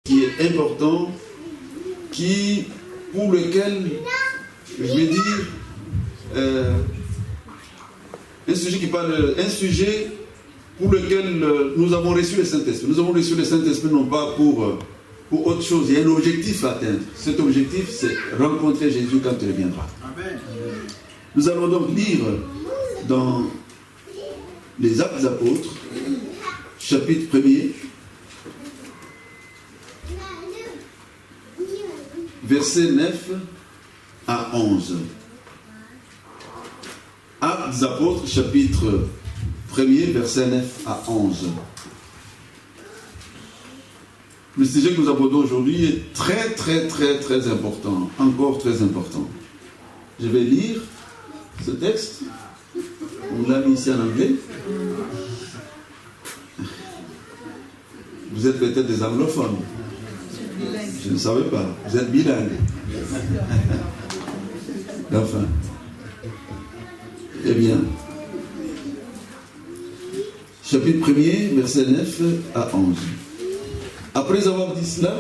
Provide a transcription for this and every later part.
qui est important, pour lequel, je vais dire, un sujet pour lequel nous avons reçu le Saint-Esprit. Nous avons reçu le Saint-Esprit non pas pour autre chose, il y a un objectif à atteindre. Cet objectif, c'est rencontrer Jésus quand il reviendra. Amen. Nous allons donc lire dans les Actes des Apôtres, chapitre 1er, versets 9 à 11. Actes des Apôtres, chapitre 1er, versets 9 à 11. Le sujet que nous abordons aujourd'hui est très, très, très, très important. Encore très important. Je vais lire ce texte. On l'a mis ici en anglais. Vous êtes peut-être des anglophones. Je ne savais pas. Vous êtes bilingues. Enfin. Eh bien. Chapitre 1er, versets 9 à 11. Après avoir dit cela,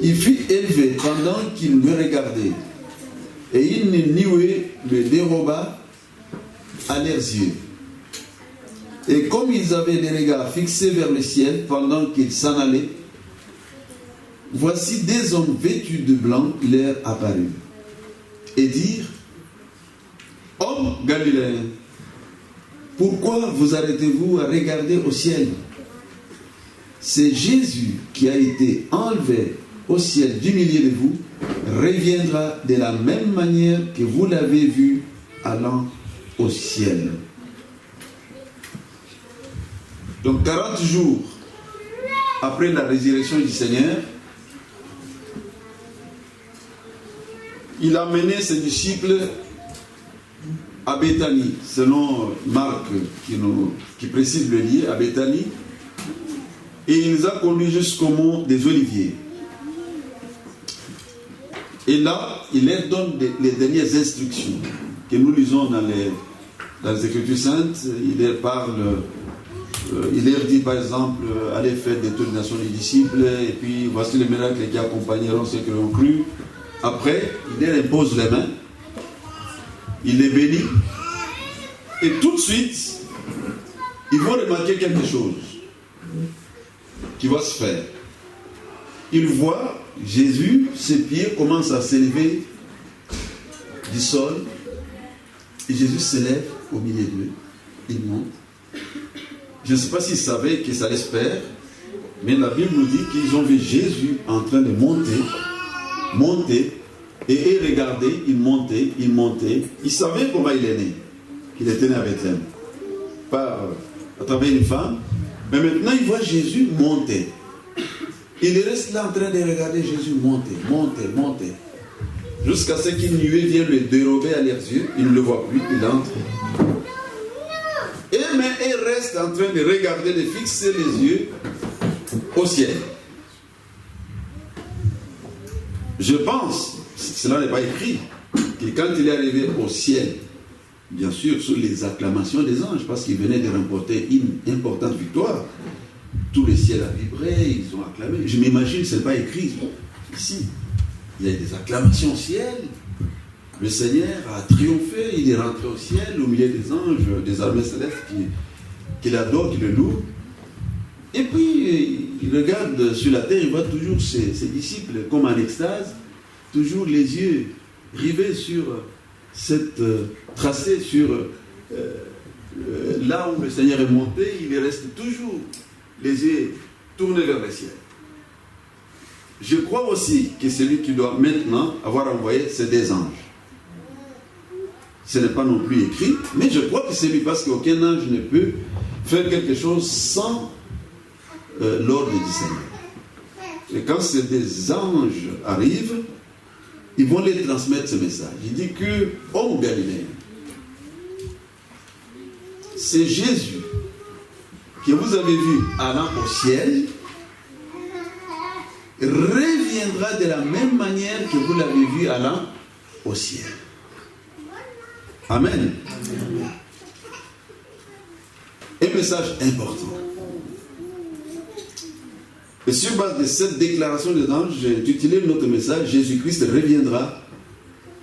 il fut élevé pendant qu'il me regardait, et une nuée le déroba à leurs yeux. Et comme ils avaient les regards fixés vers le ciel pendant qu'ils s'en allaient, voici des hommes vêtus de blanc leur apparurent, et dirent: Hommes galiléens, pourquoi vous arrêtez-vous à regarder au ciel? C'est Jésus qui a été enlevé au ciel du milieu de vous, reviendra de la même manière que vous l'avez vu allant au ciel. Donc 40 jours après la résurrection du Seigneur, il a mené ses disciples à Béthanie, selon Marc qui précise le lieu, à Béthanie, et il les a conduits jusqu'au mont des Oliviers. Et là, il leur donne les dernières instructions que nous lisons dans les Écritures saintes. Il leur parle, il leur dit par exemple: allez faire des tours des nations des disciples, et puis voici les miracles qui accompagneront ceux qui l'ont cru. Après, il leur impose les mains, il les bénit, et tout de suite, ils vont remarquer quelque chose qui va se faire. Ils voient Jésus, ses pieds commencent à s'élever du sol, et Jésus s'élève au milieu d'eux. Il monte. Je ne sais pas s'ils savaient que ça allait se faire, mais la Bible nous dit qu'ils ont vu Jésus en train de monter, et regardaient, il montait. Ils savaient comment il est né, qu'il était né à Bethléem, pas à travers une femme, mais maintenant ils voient Jésus monter. Il reste là en train de regarder Jésus monter, jusqu'à ce qu'une nuée vienne le dérober à leurs yeux. Ils ne le voient plus, il entre. Mais il reste en train de regarder, de fixer les yeux au ciel. Je pense, cela n'est pas écrit, que quand il est arrivé au ciel, bien sûr sous les acclamations des anges, parce qu'il venait de remporter une importante victoire, tout le ciel a vibré, ils ont acclamé. Je m'imagine, ce n'est pas écrit ici. Il y a des acclamations au ciel. Le Seigneur a triomphé, il est rentré au ciel, au milieu des anges, des armées célestes qui l'adorent, qui le louent. Et puis, il regarde sur la terre, il voit toujours ses disciples comme en extase, toujours les yeux rivés sur cette tracée, sur là où le Seigneur est monté, il reste toujours les yeux tournés vers le ciel. Je crois aussi que celui qui doit maintenant avoir envoyé, c'est des anges. Ce n'est pas non plus écrit, mais je crois que c'est lui, parce qu'aucun ange ne peut faire quelque chose sans l'ordre du Seigneur. Et quand ces des anges arrivent, ils vont les transmettre ce message. Il dit que, ô Galiléen, c'est Jésus que vous avez vu allant au ciel, reviendra de la même manière que vous l'avez vu allant au ciel. Amen. Un message important. Et sur base de cette déclaration des anges, j'ai intitulé notre message, Jésus-Christ reviendra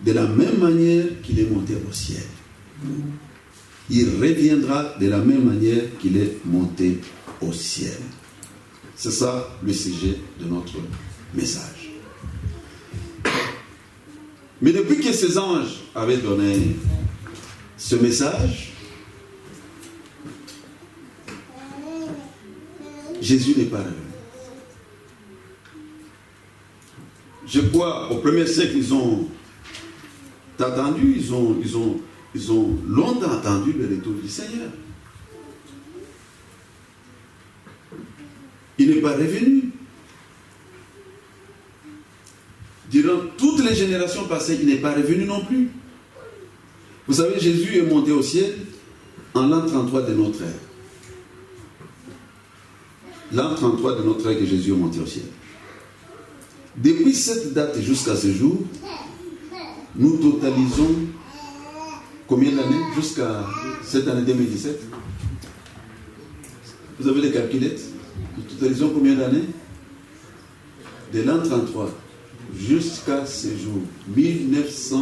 de la même manière qu'il est monté au ciel. Il reviendra de la même manière qu'il est monté au ciel. C'est ça le sujet de notre message. Mais depuis que ces anges avaient donné ce message, Jésus n'est pas revenu. Je crois, au premier siècle, ils ont attendu, ils ont longtemps attendu le retour du Seigneur. Il n'est pas revenu. Durant toutes les générations passées, il n'est pas revenu non plus. Vous savez, Jésus est monté au ciel en l'an 33 de notre ère. L'an 33 de notre ère que Jésus est monté au ciel. Depuis cette date jusqu'à ce jour, nous totalisons combien d'années jusqu'à cette année 2017? Vous avez les calculettes? Nous totalisons combien d'années? De l'an 33 jusqu'à ce jour, 2017.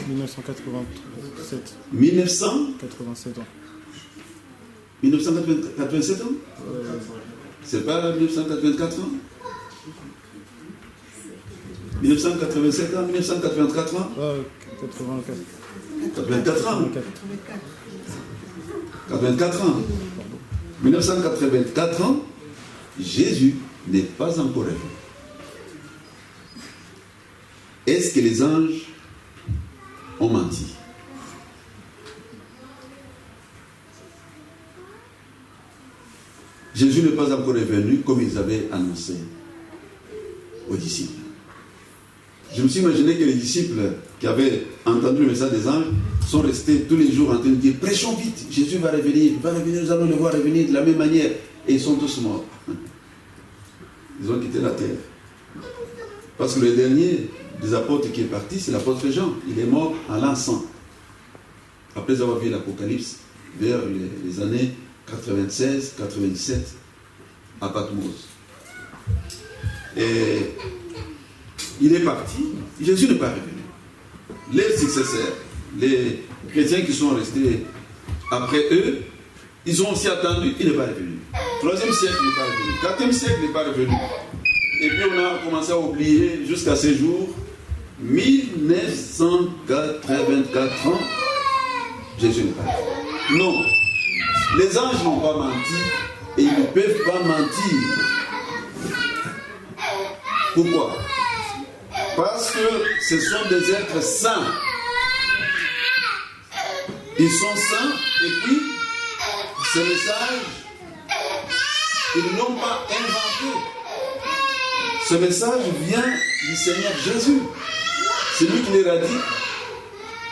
1987. 1987 ans. 1987 ans? C'est pas 1984 ans? 1987 ans, 1984 ans? 84 ans. 84 ans. 1984 ans, Jésus n'est pas encore revenu. Est-ce que les anges ont menti? Jésus n'est pas encore revenu comme ils avaient annoncé aux disciples. Je me suis imaginé que les disciples qui avaient entendu le message des anges sont restés tous les jours en train de dire: prêchons vite, Jésus va revenir, nous allons le voir revenir de la même manière. Et ils sont tous morts. Ils ont quitté la terre. Parce que le dernier des apôtres qui est parti, c'est l'apôtre Jean. Il est mort en l'an 100. Après avoir vu l'Apocalypse vers les années 96, 97 à Patmos. Et il est parti, Jésus n'est pas revenu. Les successeurs, les chrétiens qui sont restés après eux, ils ont aussi attendu, il n'est pas revenu. 3e siècle n'est pas revenu, 4e siècle n'est pas revenu. Et puis on a commencé à oublier jusqu'à ces jours, 1984 ans, Jésus n'est pas revenu. Non, les anges n'ont pas menti et ils ne peuvent pas mentir. Pourquoi? Parce que ce sont des êtres saints. Ils sont saints et puis ce message, ils ne l'ont pas inventé. Ce message vient du Seigneur Jésus. C'est lui qui leur a dit: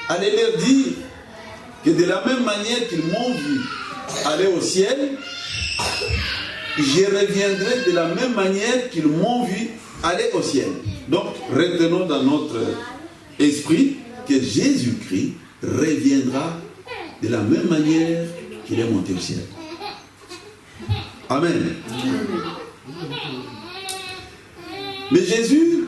allez leur dire que de la même manière qu'ils m'ont vu aller au ciel, je reviendrai de la même manière qu'ils m'ont vu aller au ciel. Donc, retenons dans notre esprit que Jésus-Christ reviendra de la même manière qu'il est monté au ciel. Amen. Mais Jésus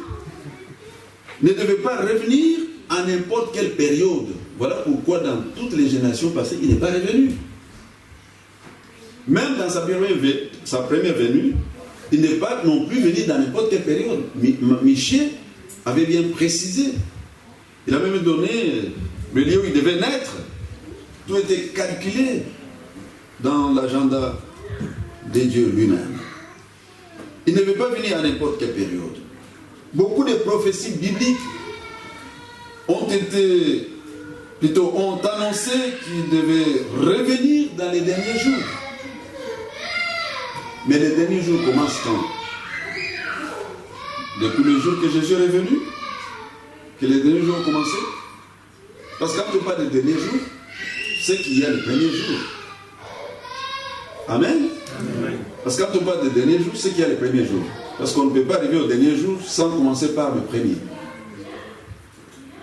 ne devait pas revenir à n'importe quelle période. Voilà pourquoi dans toutes les générations passées, il n'est pas revenu. Même dans sa première venue, il n'est pas non plus venu dans n'importe quelle période. Michée avait bien précisé. Il a même donné le lieu où il devait naître. Tout était calculé dans l'agenda de Dieu lui-même. Il ne veut pas venir à n'importe quelle période. Beaucoup de prophéties bibliques ont annoncé qu'il devait revenir dans les derniers jours. Mais les derniers jours commencent quand? Depuis le jour que Jésus est venu, que les derniers jours ont commencé. Parce que quand on parle des derniers jours, c'est qu'il y a les premiers jours. Amen. Amen. Parce que quand on parle des derniers jours, c'est qu'il y a les premiers jours. Parce qu'on ne peut pas arriver aux derniers jours sans commencer par le premier.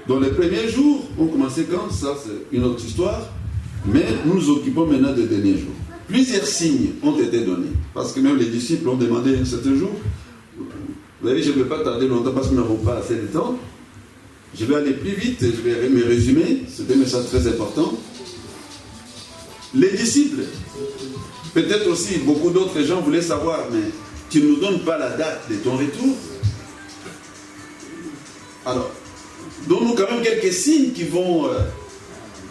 Donc les premiers jours ont commencé quand? Ça c'est une autre histoire. Mais nous nous occupons maintenant des derniers jours. plusieurs signes ont été donnés. Parce que même les disciples ont demandé un certain jour. Vous savez, je ne vais pas tarder longtemps parce que nous n'avons pas assez de temps. Je vais aller plus vite, je vais me résumer. C'est un message très important. Les disciples, peut-être aussi beaucoup d'autres gens voulaient savoir, mais tu ne nous donnes pas la date de ton retour. Alors, donne-nous quand même quelques signes qui vont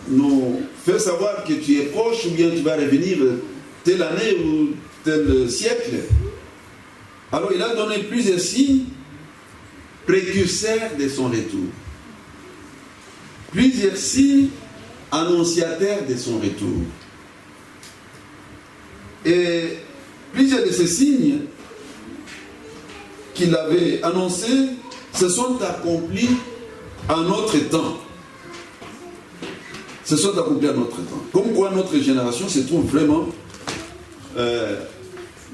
nous faire savoir que tu es proche ou bien tu vas revenir telle année ou tel siècle. Alors, il a donné plusieurs signes précurseurs de son retour. Plusieurs signes annonciateurs de son retour. Et plusieurs de ces signes qu'il avait annoncés se sont accomplis en notre temps. Se sont accomplis en notre temps. Comme quoi notre génération se trouve vraiment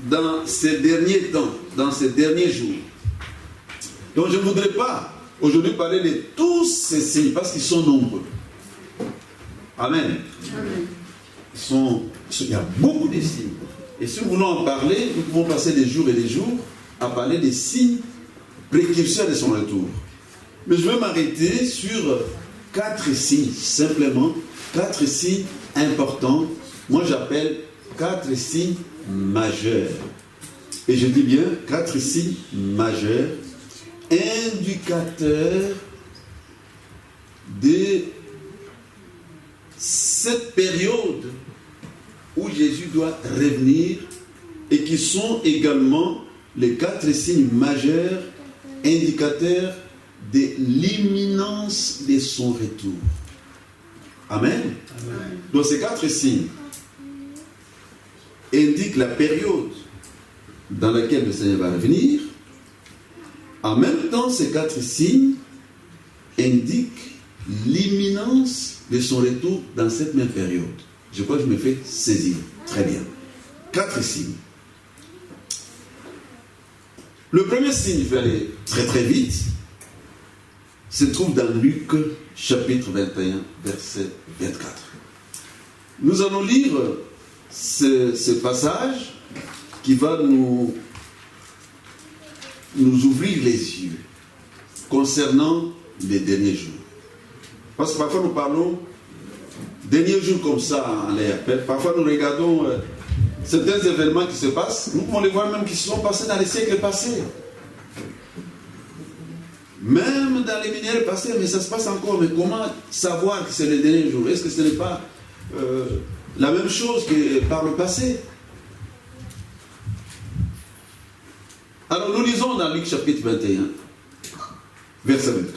dans ces derniers temps, dans ces derniers jours. Donc je ne voudrais pas aujourd'hui parler de tous ces signes parce qu'ils sont nombreux. Amen. Amen. Il y a beaucoup de signes. Et si nous voulons en parler, nous pouvons passer des jours et des jours à parler des signes précurseurs de son retour. Mais je vais m'arrêter sur 4 signes, simplement 4 signes importants. Moi j'appelle 4 signes majeurs. Et je dis bien 4 signes majeurs, indicateurs de cette période où Jésus doit revenir et qui sont également les 4 signes majeurs indicateurs de l'imminence de son retour. Amen. Amen. Donc ces 4 signes indiquent la période dans laquelle le Seigneur va revenir. En même temps, ces 4 signes indiquent l'imminence de son retour dans cette même période. Je crois que je me fais saisir. Très bien. 4 signes. Le premier signe, je vais aller très très vite, se trouve dans Luc chapitre 21, verset 24. Nous allons lire ce passage qui va nous ouvrir les yeux concernant les derniers jours. Parce que parfois nous parlons derniers jours comme ça en l'air. Parfois nous regardons certains événements qui se passent, nous pouvons les voir même qui se sont passés dans les siècles passés. Même dans les millénaires passés, mais ça se passe encore. Mais comment savoir que c'est les derniers jours? Est-ce que ce n'est pas la même chose que par le passé? Alors nous lisons dans Luc chapitre 21, verset 24.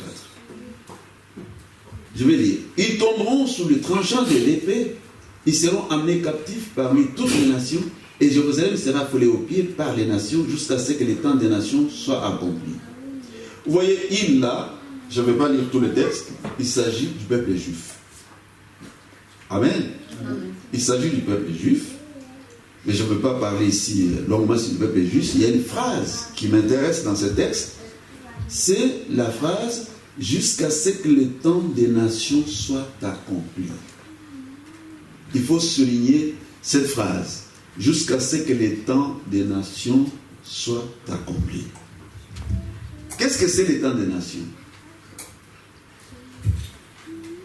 Je vais lire. Ils tomberont sous le tranchant de l'épée, ils seront amenés captifs parmi toutes les nations, et Jérusalem sera foulée aux pieds par les nations jusqu'à ce que les temps des nations soient accomplis. Vous voyez, il là, je ne vais pas lire tout le texte, il s'agit du peuple juif. Amen. Il s'agit du peuple juif, mais je ne veux pas parler ici longuement sur le peuple juif. Il y a une phrase qui m'intéresse dans ce texte, c'est la phrase « jusqu'à ce que le temps des nations soit accompli ». Il faut souligner cette phrase, « jusqu'à ce que le temps des nations soit accompli ». Qu'est-ce que c'est le temps des nations?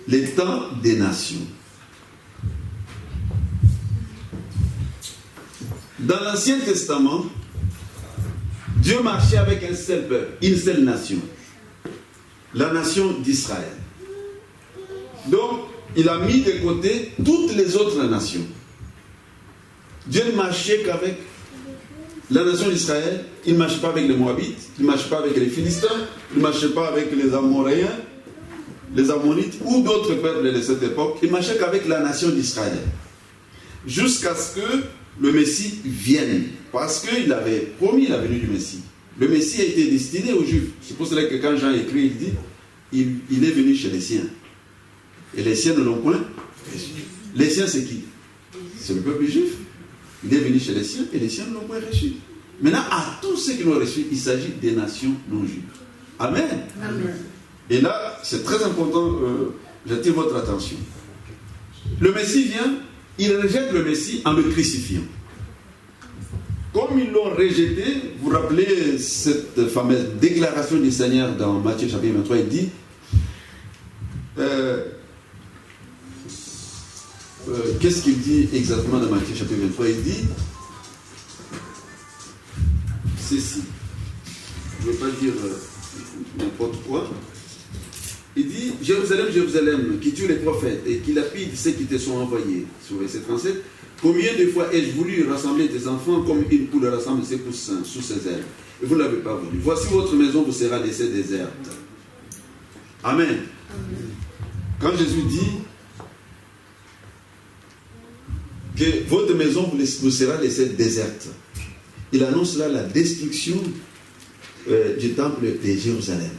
Le temps des nations. Dans l'Ancien Testament, Dieu marchait avec un seul peuple, une seule nation. La nation d'Israël. Donc, il a mis de côté toutes les autres nations. Dieu ne marchait qu'avec la nation d'Israël. Il ne marchait pas avec les Moabites, il ne marchait pas avec les Philistins, il ne marchait pas avec les Amoréens, les Ammonites ou d'autres peuples de cette époque. Il ne marchait qu'avec la nation d'Israël. Jusqu'à ce que le Messie vienne. Parce qu'il avait promis la venue du Messie. Le Messie a été destiné aux Juifs. C'est pour cela que quand Jean écrit, il dit il est venu chez les siens. Et les siens ne l'ont point reçu. Les siens, c'est qui? C'est le peuple juif. Il est venu chez les siens et les siens ne l'ont point reçu. Maintenant, à tous ceux qui l'ont reçu, il s'agit des nations non juives. Amen. Amen. Et là, c'est très important, j'attire votre attention. Le Messie vient ils rejettent le Messie en le crucifiant. Comme ils l'ont rejeté, vous vous rappelez cette fameuse déclaration du Seigneur dans Matthieu chapitre 23, il dit qu'est-ce qu'il dit exactement dans Matthieu chapitre 23? Il dit ceci, je ne veux pas dire n'importe quoi. Il dit, Jérusalem, Jérusalem, qui tue les prophètes et qui lapide ceux qui te sont envoyés. Sur verset 37, combien de fois ai-je voulu rassembler tes enfants comme une poule rassemble ses poussins sous ses ailes, et vous ne l'avez pas voulu. Voici votre maison vous sera laissée déserte. Amen. Amen. Quand Jésus dit que votre maison vous sera laissée déserte, il annonce là la destruction du temple de Jérusalem.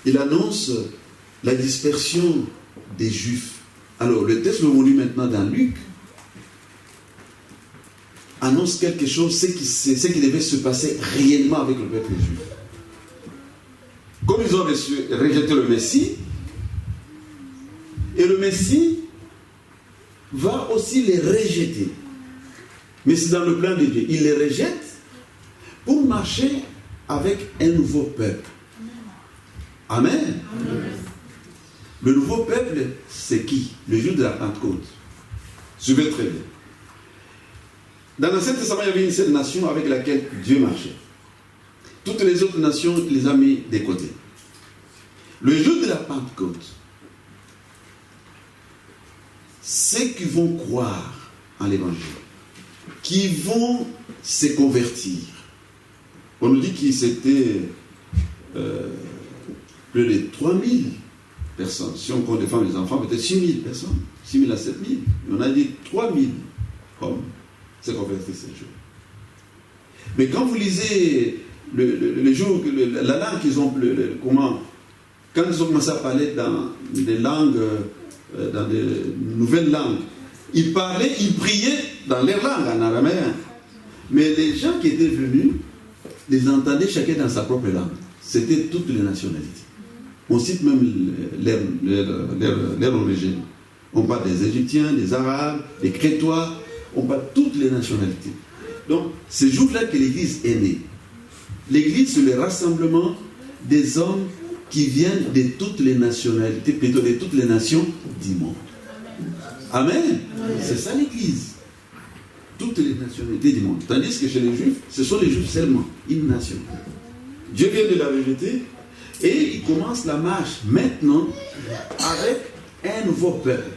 Il annonce la dispersion des Juifs. Alors, le texte que nous lis maintenant dans Luc annonce quelque chose, ce qui devait se passer réellement avec le peuple juif. Comme ils ont rejeté le Messie, et le Messie va aussi les rejeter. Mais c'est dans le plan de Dieu. Il les rejette pour marcher avec un nouveau peuple. Amen. Amen. Le nouveau peuple, c'est qui? Le jour de la Pentecôte. Suivez très bien. Dans l'Ancien Testament, il y avait une seule nation avec laquelle Dieu marchait. Toutes les autres nations, il les a mis de côté. Le jour de la Pentecôte, ceux qui vont croire en l'Évangile, qui vont se convertir, on nous dit qu'ils étaient plus de 3000 personnes. Si on compte les femmes et les enfants, peut-être 6000 personnes, 6000 à 7000. On a dit 3000 hommes se convertissent ce jour. Mais quand vous lisez le jour, la langue qu'ils ont, quand ils ont commencé à parler dans des langues, dans des nouvelles langues, ils parlaient, ils priaient dans leur langue, en araméen. Mais les gens qui étaient venus, les entendaient chacun dans sa propre langue. C'était toutes les nationalités. On cite même leur origine. On parle des Égyptiens, des Arabes, des Crétois, on parle de toutes les nationalités. Donc, ce jour-là que l'Église est née. L'Église, c'est le rassemblement des hommes qui viennent de toutes les nationalités, plutôt de toutes les nations du monde. Amen. C'est ça l'Église. Toutes les nationalités du monde. Tandis que chez les Juifs, ce sont les Juifs seulement, une nation. Dieu vient de la rejeter et il commence la marche maintenant avec un nouveau peuple.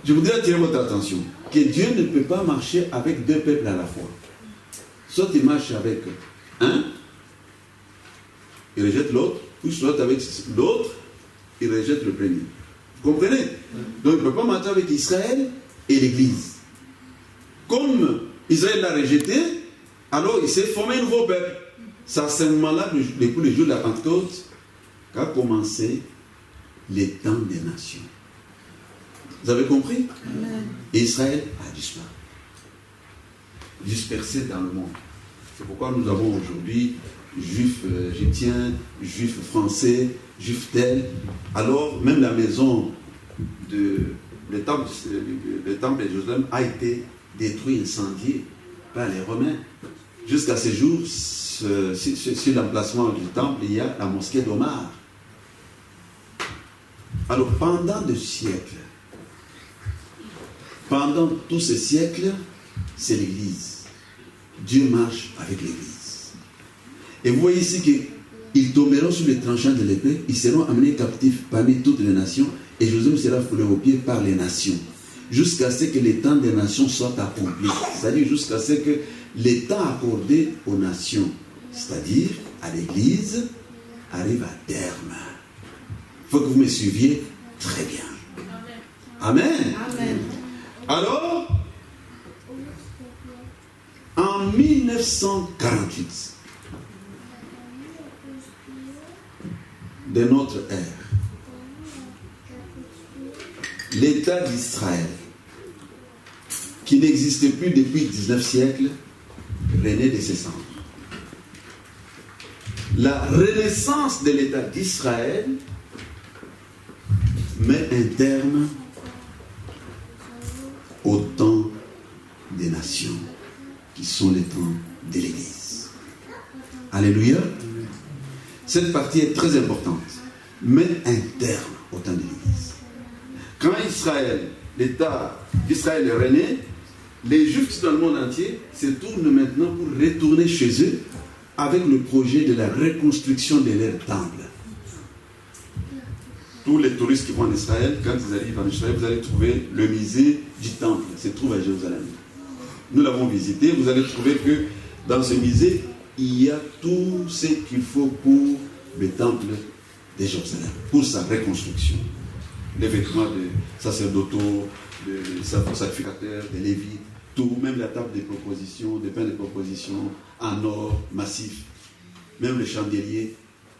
Je voudrais attirer votre attention que Dieu ne peut pas marcher avec deux peuples à la fois. Soit il marche avec un, il rejette l'autre, ou soit avec l'autre, il rejette le premier. Vous comprenez? Donc il ne peut pas marcher avec Israël et l'Église. Comme Israël l'a rejeté, alors il s'est formé un nouveau peuple. C'est à ce moment-là, depuis le jour de la Pentecôte, qu'a commencé les temps des nations. Vous avez compris? Amen. Et Israël a disparu. Dispersé dans le monde. C'est pourquoi nous avons aujourd'hui juifs égyptiens, juifs français, juifs tels. Alors, même la maison le temple de Jérusalem a été détruit, incendié par les Romains. Jusqu'à ce jour, sur l'emplacement du temple, il y a la mosquée d'Omar. Alors, pendant des siècles, pendant tous ces siècles, c'est l'Église. Dieu marche avec l'Église. Et vous voyez ici qu'ils tomberont sur les tranchants de l'épée, ils seront amenés captifs parmi toutes les nations, et Jérusalem sera foulé aux pieds par les nations, jusqu'à ce que les temps des nations soient accomplis. C'est-à-dire jusqu'à ce que les temps accordés aux nations, c'est-à-dire à l'Église, arrive à terme. Il faut que vous me suiviez très bien. Amen. Amen. Alors, en 1948 de notre ère, l'État d'Israël, qui n'existait plus depuis 19 siècles, renaît de ses cendres. La renaissance de l'État d'Israël met un terme reconstruction, qui sont les temps de l'Église. Alléluia. Cette partie est très importante, mais interne au temps de l'Église. Quand Israël, l'État d'Israël est rené, les Juifs dans le monde entier se tournent maintenant pour retourner chez eux avec le projet de la reconstruction de leur temple. Tous les touristes qui vont en Israël, quand ils arrivent en Israël, vous allez trouver le musée du temple. Il se trouve à Jérusalem. Nous l'avons visité, vous allez trouver que dans ce musée, il y a tout ce qu'il faut pour le temple de Jérusalem, pour sa reconstruction. Les vêtements de sacerdotaux, des sacrificateurs, des lévites, tout, même la table de proposition, des pains de proposition en or massif, même les chandeliers.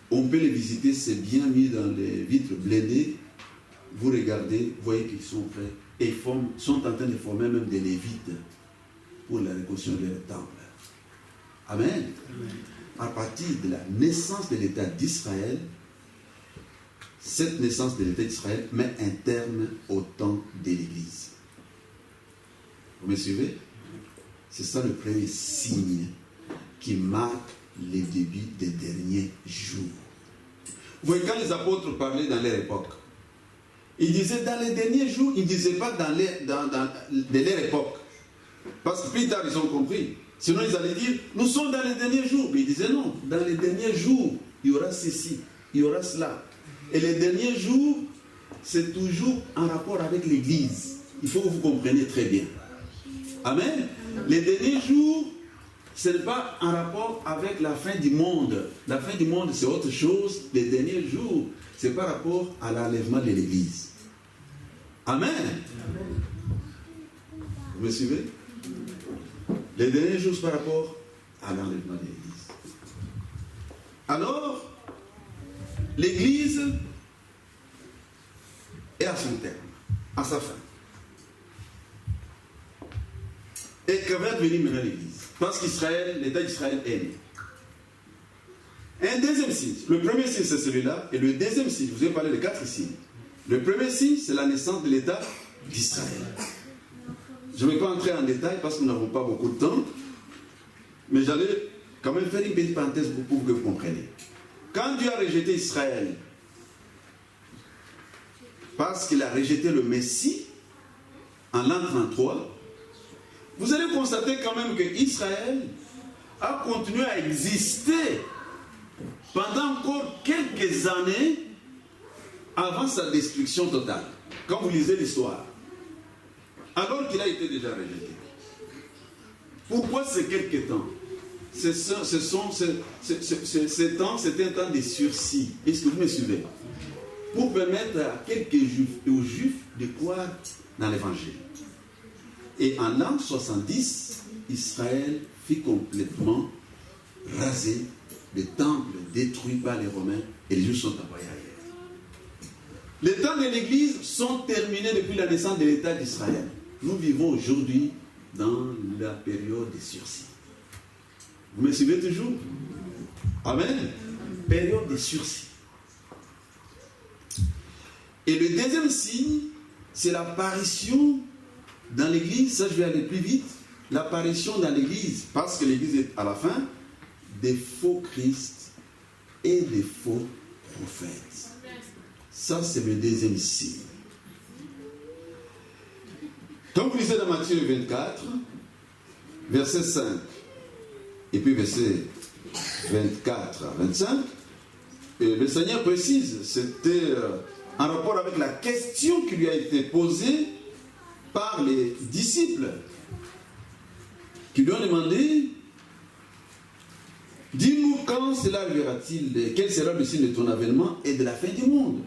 On peut les visiter, c'est bien mis dans les vitres blindées. Vous regardez, vous voyez qu'ils sont prêts et sont en train de former même des lévites pour la reconstruction de leur temple. Amen. Amen. À partir de la naissance de l'État d'Israël, cette naissance de l'État d'Israël met un terme au temps de l'Église. Vous me suivez? C'est ça le premier signe qui marque les débuts des derniers jours. Vous voyez, quand les apôtres parlaient dans leur époque, ils disaient dans les derniers jours, ils ne disaient pas dans leur époque. Parce que plus tard, ils ont compris. Sinon, ils allaient dire, nous sommes dans les derniers jours. Mais ils disaient non, dans les derniers jours, il y aura ceci, il y aura cela. Et les derniers jours, c'est toujours en rapport avec l'Église. Il faut que vous compreniez très bien. Amen. Les derniers jours, ce n'est pas en rapport avec la fin du monde. La fin du monde, c'est autre chose. Les derniers jours, c'est par rapport à l'enlèvement de l'Église. Amen. Vous me suivez? Les derniers jours, c'est par rapport à l'enlèvement de l'Église. Alors, l'Église est à son terme, à sa fin. Et que va devenir maintenant l'Église? Parce qu'Israël, l'État d'Israël est né. Un deuxième signe. Le premier signe, c'est celui-là. Et le deuxième signe, je vous ai parlé de 4 signes. Le premier signe, c'est la naissance de l'État d'Israël. Je ne vais pas entrer en détail parce que nous n'avons pas beaucoup de temps. Mais j'allais quand même faire une petite parenthèse pour que vous compreniez. Quand Dieu a rejeté Israël, parce qu'il a rejeté le Messie, en l'an 33, vous allez constater quand même que Israël a continué à exister pendant encore quelques années avant sa destruction totale. Quand vous lisez l'histoire, alors qu'il a été déjà rejeté. Pourquoi ces quelques temps? C'était un temps de sursis. Est-ce que vous me suivez? Pour permettre à quelques juifs et aux juifs de croire dans l'évangile. Et en l'an 70, Israël fut complètement rasé, le temple détruit par les Romains et les Juifs sont envoyés ailleurs. Les temps de l'Église sont terminés depuis la naissance de l'État d'Israël. Nous vivons aujourd'hui dans la période de sursis. Vous me suivez toujours? Amen. Période de sursis. Et le deuxième signe, c'est l'apparition dans l'Église, ça je vais aller plus vite, l'apparition dans l'Église, parce que l'Église est à la fin, des faux Christ et des faux prophètes. Ça c'est le deuxième signe. Quand vous lisez dans Matthieu 24, verset 5, et puis verset 24 à 25, le Seigneur précise, c'était en rapport avec la question qui lui a été posée par les disciples qui lui ont demandé, dis-nous quand cela arrivera-t-il, quel sera le signe de ton avènement et de la fin du monde?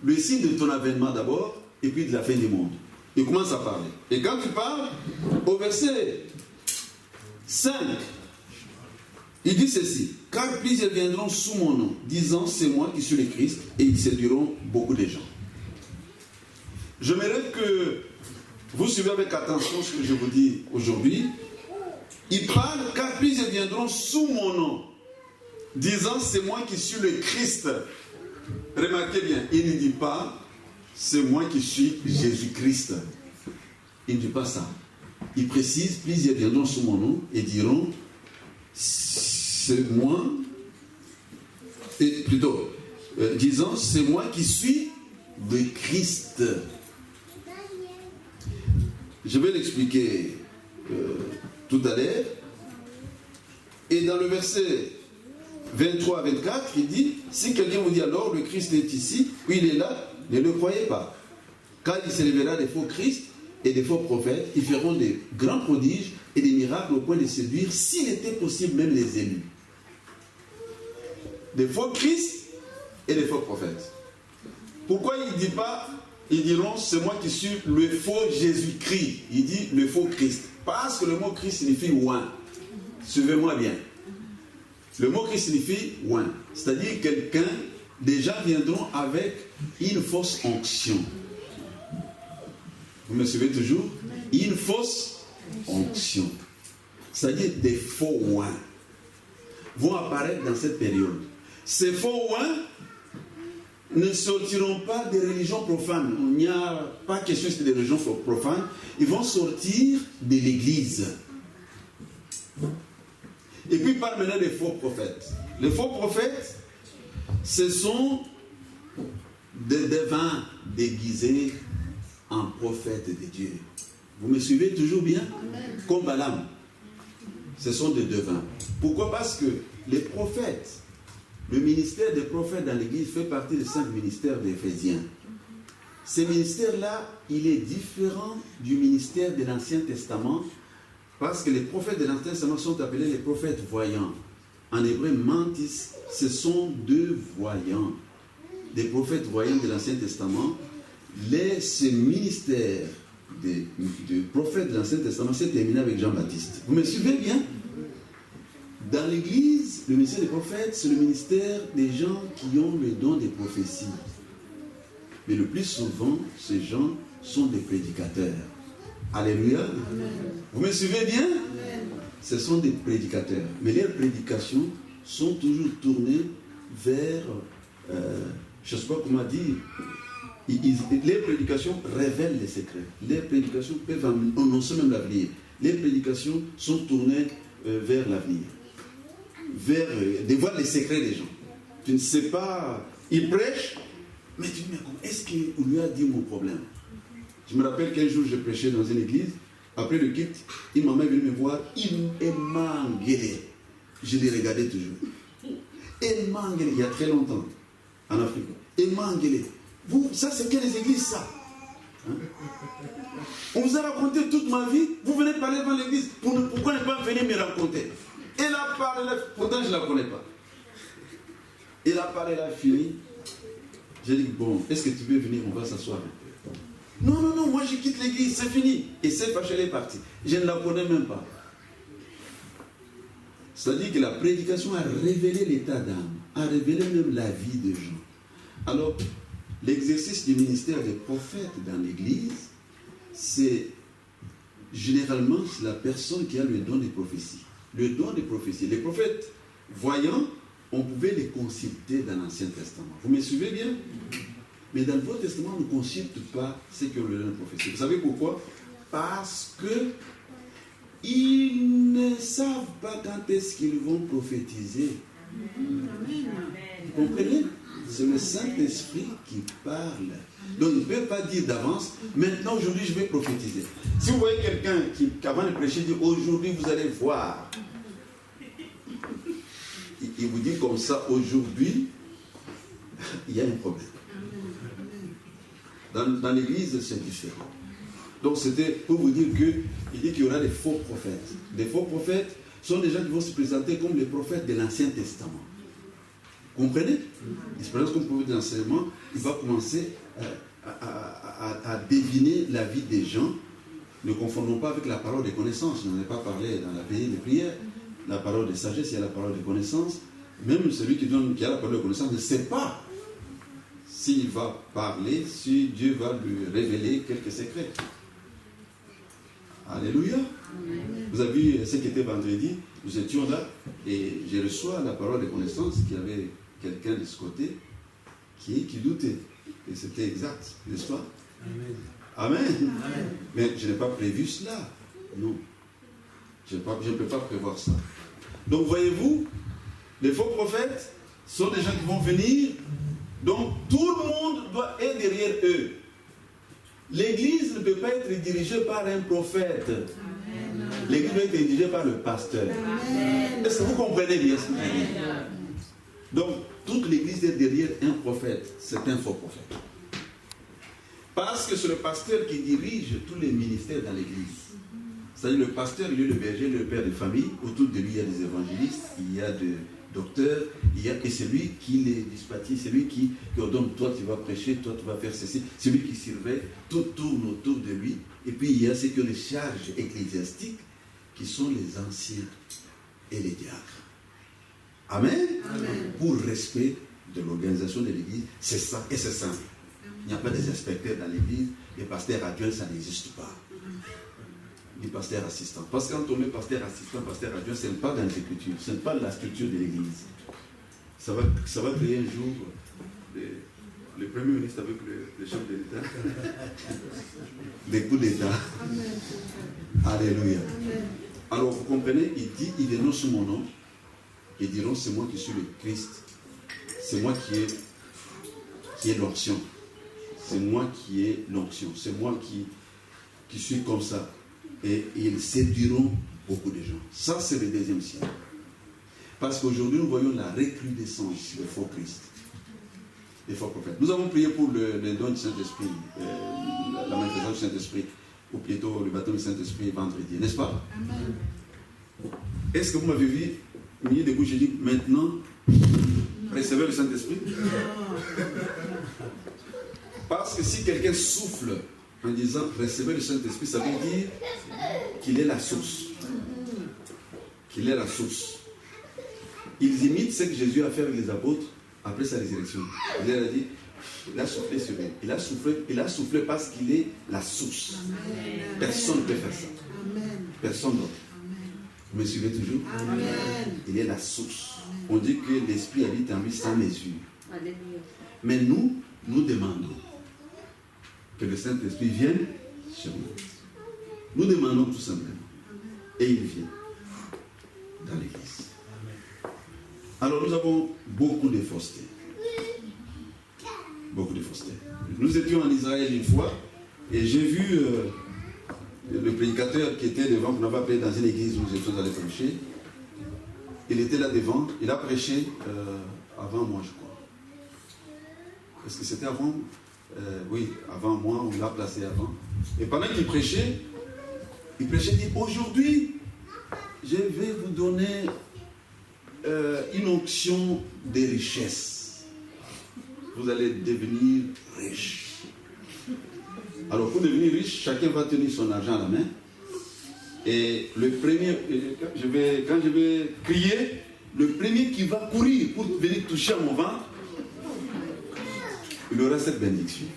Le signe de ton avènement d'abord et puis de la fin du monde. Il commence à parler. Et quand tu parles, au verset 5, il dit ceci, car plusieurs viendront sous mon nom, disant c'est moi qui suis le Christ, et ils séduiront beaucoup de gens. J'aimerais que vous suivez avec attention ce que je vous dis aujourd'hui. Il parle car plusieurs viendront sous mon nom, disant c'est moi qui suis le Christ. Remarquez bien, il ne dit pas c'est moi qui suis Jésus-Christ. Il ne dit pas ça. il précise, plusieurs viendront sous mon nom et diront, c'est moi, et plutôt, disant, c'est moi qui suis le Christ. Je vais l'expliquer tout à l'heure. Et dans le verset 23 à 24, il dit, si quelqu'un vous dit alors, le Christ est ici, ou il est là, ne le croyez pas. Car il s'élèvera des faux Christ et des faux prophètes, ils feront des grands prodiges et des miracles au point de séduire, s'il était possible, même les élus. Des faux Christ et des faux prophètes. Pourquoi il ne dit pas, ils diront, c'est moi qui suis le faux Jésus-Christ. Il dit le faux Christ. Parce que le mot Christ signifie oint. Suivez-moi bien. Le mot Christ signifie oint. C'est-à-dire quelqu'un, des gens viendront avec une fausse onction. Vous me suivez toujours? Une fausse onction. C'est-à-dire des faux oints vont apparaître dans cette période. Ces faux oints ne sortiront pas des religions profanes. Il n'y a pas question des religions profanes. Ils vont sortir de l'Église. Et puis par maintenant les faux prophètes. Les faux prophètes, ce sont des devins déguisés en prophètes de Dieu. Vous me suivez toujours bien? Comme Balaam. Ce sont des devins. Pourquoi? Parce que les prophètes, le ministère des prophètes dans l'Église fait partie des 5 ministères des Éphésiens. Ce ministère-là, il est différent du ministère de l'Ancien Testament parce que les prophètes de l'Ancien Testament sont appelés les prophètes voyants. En hébreu, mantis, ce sont 2 voyants. Des prophètes voyants de l'Ancien Testament. Ce ministère de prophètes de l'Ancien Testament s'est terminé avec Jean-Baptiste. Vous me suivez bien? Dans l'Église, le ministère des prophètes, c'est le ministère des gens qui ont le don des prophéties. Mais le plus souvent, ces gens sont des prédicateurs. Alléluia. Amen. Vous me suivez bien? Amen. Ce sont des prédicateurs. Mais leurs prédications sont toujours tournées vers, je ne sais pas comment dire, les prédications révèlent les secrets. Les prédications peuvent annoncer même l'avenir. Les prédications sont tournées vers l'avenir. Vers dévoiler les secrets des gens. Tu ne sais pas, il prêche, mais tu dis, mais est-ce qu'il lui a dit mon problème? Je me rappelle qu'un jour je prêchais dans une église, après le culte, une maman est venue me voir, il m'a engueulé. Je l'ai regardé toujours. Il m'a engueulé, il y a très longtemps, en Afrique. Il m'a engueulé. Vous, ça c'est quelles églises ça? Hein? On vous a raconté toute ma vie, vous venez parler devant l'église, pourquoi ne pas venir me raconter? Elle a parlé, pourtant je ne la connais pas. Elle a parlé, elle a fini. J'ai dit, bon, est-ce que tu veux venir, on va s'asseoir? Non, non, non, moi je quitte l'église, c'est fini. Et c'est fâché, elle est partie. Je ne la connais même pas. C'est-à-dire que la prédication a révélé l'état d'âme, a révélé même la vie des gens. Alors, l'exercice du ministère des prophètes dans l'église, c'est généralement la personne qui a le don des prophéties. Le don des prophéties. Les prophètes voyants, on pouvait les consulter dans l'Ancien Testament. Vous me suivez bien? Mais dans le Nouveau Testament, on ne consulte pas ceux qui ont le don de prophétie. Vous savez pourquoi? Parce que ils ne savent pas quand est-ce qu'ils vont prophétiser. Vous comprenez? C'est le Saint-Esprit qui parle. Donc il ne peut pas dire d'avance, maintenant aujourd'hui je vais prophétiser. Si vous voyez quelqu'un qui avant de prêcher dit aujourd'hui vous allez voir, il vous dit comme ça aujourd'hui, il y a un problème. Dans l'église c'est différent. Donc c'était pour vous dire qu'il dit qu'il y aura des faux prophètes. Les faux prophètes sont des gens qui vont se présenter comme les prophètes de l'Ancien Testament. Vous comprenez? L'expérience comme prophète d'enseignement, il va commencer à deviner la vie des gens. Ne confondons pas avec la parole de connaissance. Je n'en ai pas parlé dans la veillée de prière. La parole de sagesse, il y a la parole de connaissance. Même celui qui a la parole de connaissance ne sait pas s'il va parler, si Dieu va lui révéler quelques secrets. Alléluia. Amen. Vous avez vu ce qui était vendredi, nous étions là et je reçois la parole de connaissance qu'il y avait quelqu'un de ce côté qui doutait. Et c'était exact, n'est-ce pas? Amen. Amen. Amen. Mais je n'ai pas prévu cela. Non. Je ne peux pas prévoir ça. Donc voyez-vous, les faux prophètes sont des gens qui vont venir, donc tout le monde doit être derrière eux. L'église ne peut pas être dirigée par un prophète. L'église doit être dirigée par le pasteur. Est-ce que vous comprenez bien ça? Donc, toute l'église est derrière un prophète. C'est un faux prophète. Parce que c'est le pasteur qui dirige tous les ministères dans l'église. C'est-à-dire le pasteur, il est le berger, le père de famille. Autour de lui, il y a des évangélistes, il y a des docteurs, et c'est lui qui les dispatche, c'est lui qui ordonne, toi tu vas prêcher, toi tu vas faire ceci. C'est lui qui surveille, tout tourne autour de lui. Et puis il y a ceux qui ont les charges ecclésiastiques, qui sont les anciens et les diacres. Amen. Amen. Pour respect de l'organisation de l'église, c'est ça, et c'est simple. Il n'y a pas des inspecteurs dans l'église, les pasteurs adjoints, ça n'existe pas. Les pasteurs assistants. Parce que quand on met pasteur assistant, pasteur adjoint, ce n'est pas dans les Écritures, ce n'est pas la structure de l'église. Ça va créer un jour le premier ministre avec le chef de l'État. Des coups d'État. Alléluia. Alors vous comprenez, il dit, ils dénoncent mon nom, ils diront, c'est moi qui suis le Christ, c'est moi qui est l'onction, c'est moi qui ai l'onction, c'est moi qui suis comme ça. Et ils séduiront beaucoup de gens. Ça, c'est le deuxième signe. Parce qu'aujourd'hui, nous voyons la recrudescence des faux Christ, des faux prophètes. Nous avons prié pour le don du Saint-Esprit, la manifestation du Saint-Esprit, ou plutôt le baptême du Saint-Esprit vendredi, n'est-ce pas? Amen. Est-ce que vous m'avez vu, au milieu des bouches, j'ai dit, maintenant, recevez le Saint-Esprit? Parce que si quelqu'un souffle en disant recevez le Saint-Esprit, ça veut dire qu'il est la source. Qu'il est la source. Ils imitent ce que Jésus a fait avec les apôtres après sa résurrection. Il leur a dit, il a soufflé sur eux. Il a soufflé parce qu'il est la source. Amen. Personne ne peut faire ça. Amen. Personne d'autre. Vous me suivez toujours? Amen. Il est la source. On dit que l'Esprit habite en lui sans mesure. Mais nous demandons que le Saint-Esprit vienne chez nous. Nous demandons tout simplement. Et il vient dans l'église. Alors nous avons beaucoup de fausseté. Beaucoup de fausseté. Nous étions en Israël une fois et j'ai vu le prédicateur qui était devant, qu'on avait appelé dans une église où nous étions allés prêcher. Il était là devant, il a prêché avant moi, je crois. Est-ce que c'était avant? Oui, avant moi, on l'a placé avant. Et pendant qu'il prêchait, il dit, aujourd'hui, je vais vous donner une onction des richesses. Vous allez devenir riche. Alors, pour devenir riche, chacun va tenir son argent à la main. Et le premier, quand je vais crier, le premier qui va courir pour venir toucher à mon ventre, il aura cette bénédiction.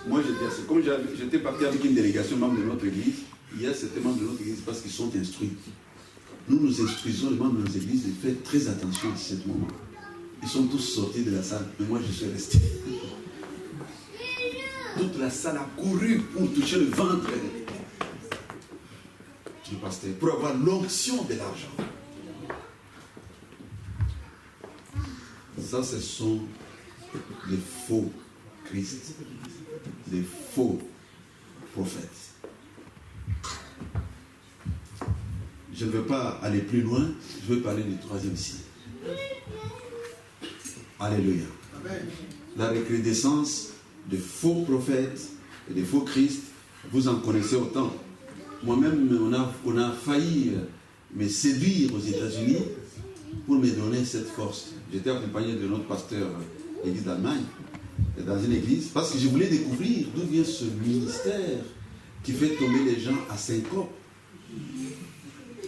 Moi, comme j'étais parti avec une délégation membre de notre église, il y a certains membres de notre église parce qu'ils sont instruits. Nous instruisons les membres de nos églises de faire très attention à ce moment. Ils sont tous sortis de la salle, mais moi je suis resté. Toute la salle a couru pour toucher le ventre du pasteur, pour avoir l'onction de l'argent. Ça, ce sont les faux Christ, les faux prophètes. Je ne veux pas aller plus loin, je veux parler du troisième signe. Alléluia. Amen. La recrudescence de faux prophètes et de faux Christ, vous en connaissez autant. Moi-même, on a failli me séduire aux États-Unis pour me donner cette force. J'étais accompagné de notre pasteur l'église d'Allemagne, dans une église, parce que je voulais découvrir d'où vient ce ministère qui fait tomber les gens à syncope.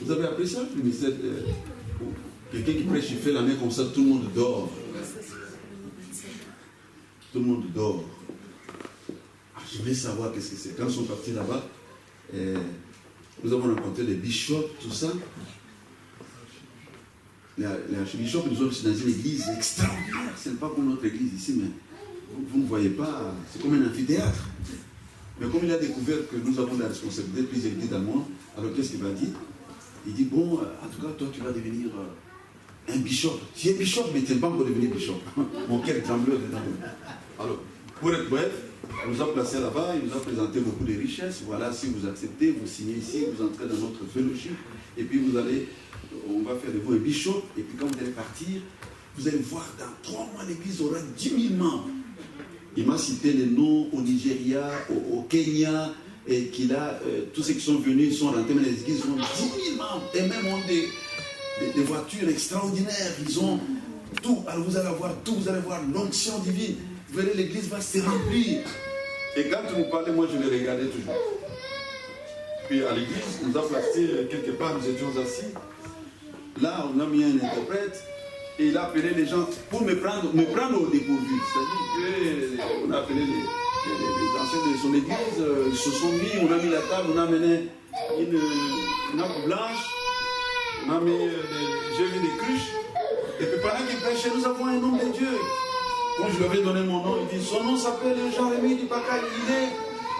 Vous avez appris ça, le ministère quelqu'un qui prêche, il fait la main comme ça, tout le monde dort. Tout le monde dort. Je voulais savoir qu'est-ce que c'est. Quand ils sont partis là-bas, nous avons rencontré les bishops, tout ça. Les archbishops nous ont reçus dans une église extraordinaire. Ce n'est pas comme notre église ici, mais vous ne voyez pas, c'est comme un amphithéâtre. Mais comme il a découvert que nous avons la responsabilité, puis il dit dans le monde, alors qu'est-ce qu'il va dire? Il dit, bon, en tout cas, toi, tu vas devenir un bishop. Tu es bishop, mais tu n'es pas encore devenu bishop. Mon cœur trembleur dedans. Alors, pour être bref, il nous a placés là-bas, il nous a présenté beaucoup de richesses. Voilà, si vous acceptez, vous signez ici, vous entrez dans notre fellowship, et puis vous allez, on va faire de vous un bishop, et puis quand vous allez partir, vous allez voir, dans 3 mois, l'église aura 10 000 membres. Il m'a cité les noms au Nigeria, au Kenya, et qu'il a, tous ceux qui sont venus, ils sont rentrés dans les églises, ils ont 10 000 membres, et même ont des voitures extraordinaires, ils ont tout. Alors vous allez avoir tout, vous allez voir l'onction divine. Vous verrez, l'église va se remplir. Et quand tu nous parlais, moi je les regardais toujours. Puis à l'église, on nous a placés quelque part, nous étions assis. Là, on a mis un interprète. Et il a appelé les gens pour me prendre au dépourvu. C'est-à-dire qu'on a appelé les anciens de son église, ils se sont mis, on a mis la table, on a amené une nappe blanche, on a mis, j'ai vu des cruches. Et puis pendant qu'il prêchait, nous avons un homme de Dieu. Quand je lui avais donné mon nom, il dit, son nom s'appelle Jean-Rémy Dipaka, il est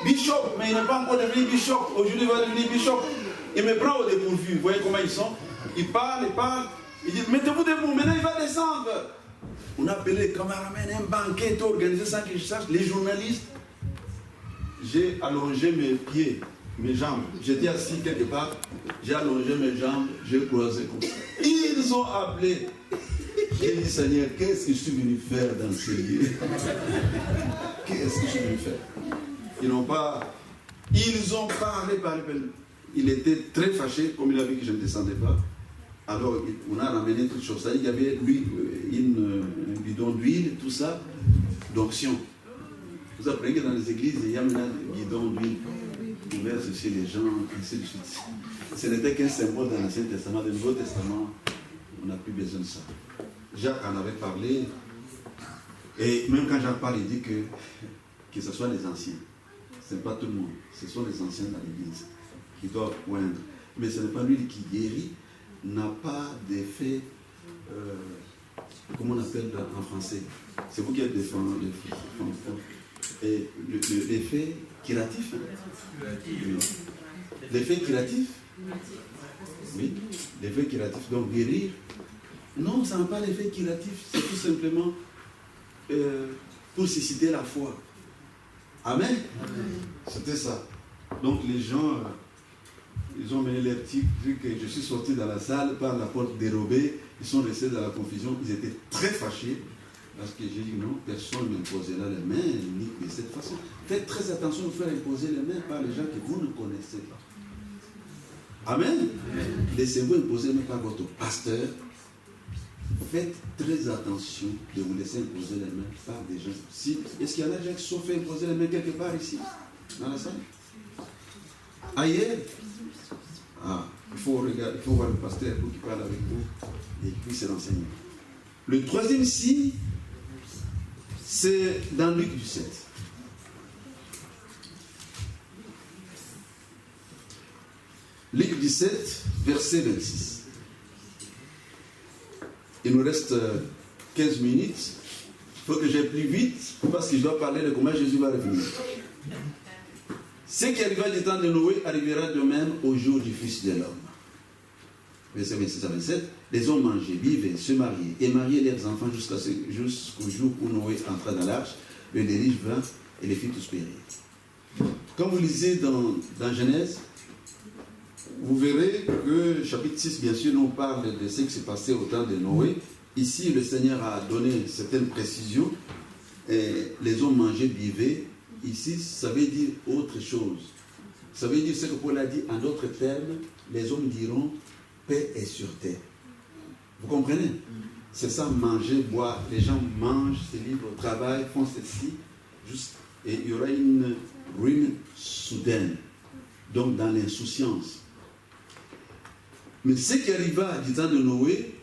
bishop, mais il n'est pas encore devenu bishop. Aujourd'hui, il va devenir bishop. Il me prend au dépourvu. Vous voyez comment ils sont? Il parle. Il dit, mettez-vous debout, maintenant il va descendre. On a appelé les caméramans, un banquet, tout organisé sans que je sache. Les journalistes, j'ai allongé mes pieds, mes jambes. J'étais assis quelque part, j'ai allongé mes jambes, j'ai croisé comme ça. Ils ont appelé. J'ai dit, Seigneur, qu'est-ce que je suis venu faire dans ce lieu? Qu'est-ce que je suis venu faire? Ils ont parlé. Il était très fâché, comme il a vu que je ne descendais pas. Alors, on a ramené toutes choses. Il y avait un bidon d'huile, tout ça, d'onction. Vous apprenez que dans les églises, il y a maintenant un bidon d'huile. On verse chez les gens, ainsi de suite. Ce n'était qu'un symbole dans l'Ancien Testament. Dans le Nouveau Testament, on n'a plus besoin de ça. Jacques en avait parlé. Et même quand Jacques parle, il dit que ce soit les anciens. Ce n'est pas tout le monde. Ce sont les anciens dans l'église qui doivent oindre. Mais ce n'est pas lui qui guérit. N'a pas d'effet, comment on appelle en français? C'est vous qui êtes des français. Et l'effet curatif. Hein? Oui. L'effet curatif? Oui, l'effet curatif. Donc guérir. Non, ça n'a pas l'effet curatif. C'est tout simplement pour susciter la foi. Amen. C'était ça. Donc les gens... Ils ont mené les petits trucs, je suis sorti dans la salle par la porte dérobée, ils sont restés dans la confusion, ils étaient très fâchés, parce que j'ai dit non, personne ne m'imposera les mains, ni de cette façon. Faites très attention de faire imposer les mains par les gens que vous ne connaissez pas. Amen. Laissez-vous imposer les mains par votre pasteur. Faites très attention de vous laisser imposer les mains par des gens. Est-ce qu'il y en a déjà qui se sont fait imposer les mains quelque part ici, dans la salle? Ailleurs? Il faut regarder, il faut voir le pasteur pour qu'il parle avec vous et qu'il puisse l'enseigner. Le troisième signe, c'est dans Luc 17. Luc 17, verset 26. Il nous reste 15 minutes. Il faut que j'aille plus vite parce que je dois parler de comment Jésus va revenir. Ce qui arriva du temps de Noé arrivera de même au jour du Fils de l'homme. Verset 26 à 27. Les hommes mangeaient, vivaient, se mariaient et mariaient leurs enfants jusqu'au jour où Noé entra dans l'arche. Le déluge vint et les fit tous périr. Quand vous lisez dans Genèse, vous verrez que chapitre 6, bien sûr, nous parle de ce qui s'est passé au temps de Noé. Ici, le Seigneur a donné certaines précisions. Et les hommes mangeaient, vivaient. Ici, ça veut dire autre chose. Ça veut dire ce que Paul a dit en d'autres termes, les hommes diront paix est sur terre. Vous comprenez? C'est ça, manger, boire. Les gens mangent, se livrent au travail, font ceci, et il y aura une ruine soudaine. Donc dans l'insouciance. Mais ce qui arriva du temps de Noé,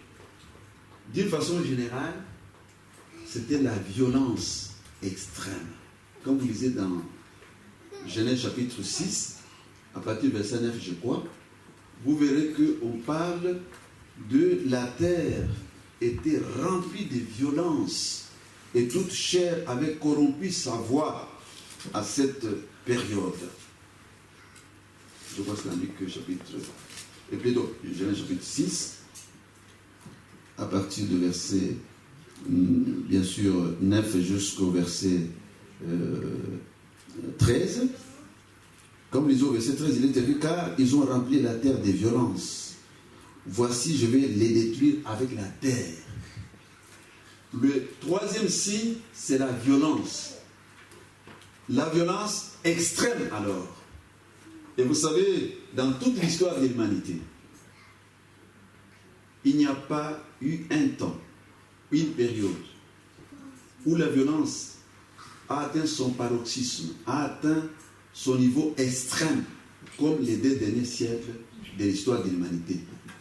d'une façon générale, c'était la violence extrême. Quand vous lisez dans Genèse chapitre 6, à partir du verset 9, je crois, vous verrez qu'on parle de la terre était remplie de violence et toute chair avait corrompu sa voix à cette période. Je crois que c'est dans Luc chapitre, et plutôt, Genèse chapitre 6, à partir du verset, bien sûr, 9 jusqu'au verset 13. Comme les au verset 13, il est écrit, car ils ont rempli la terre des violences. Voici, je vais les détruire avec la terre. Le troisième signe, c'est la violence. La violence extrême alors. Et vous savez, dans toute l'histoire de l'humanité, il n'y a pas eu un temps, une période, où la violence a atteint son paroxysme, a atteint son niveau extrême, comme les 2 derniers siècles de l'histoire de l'humanité.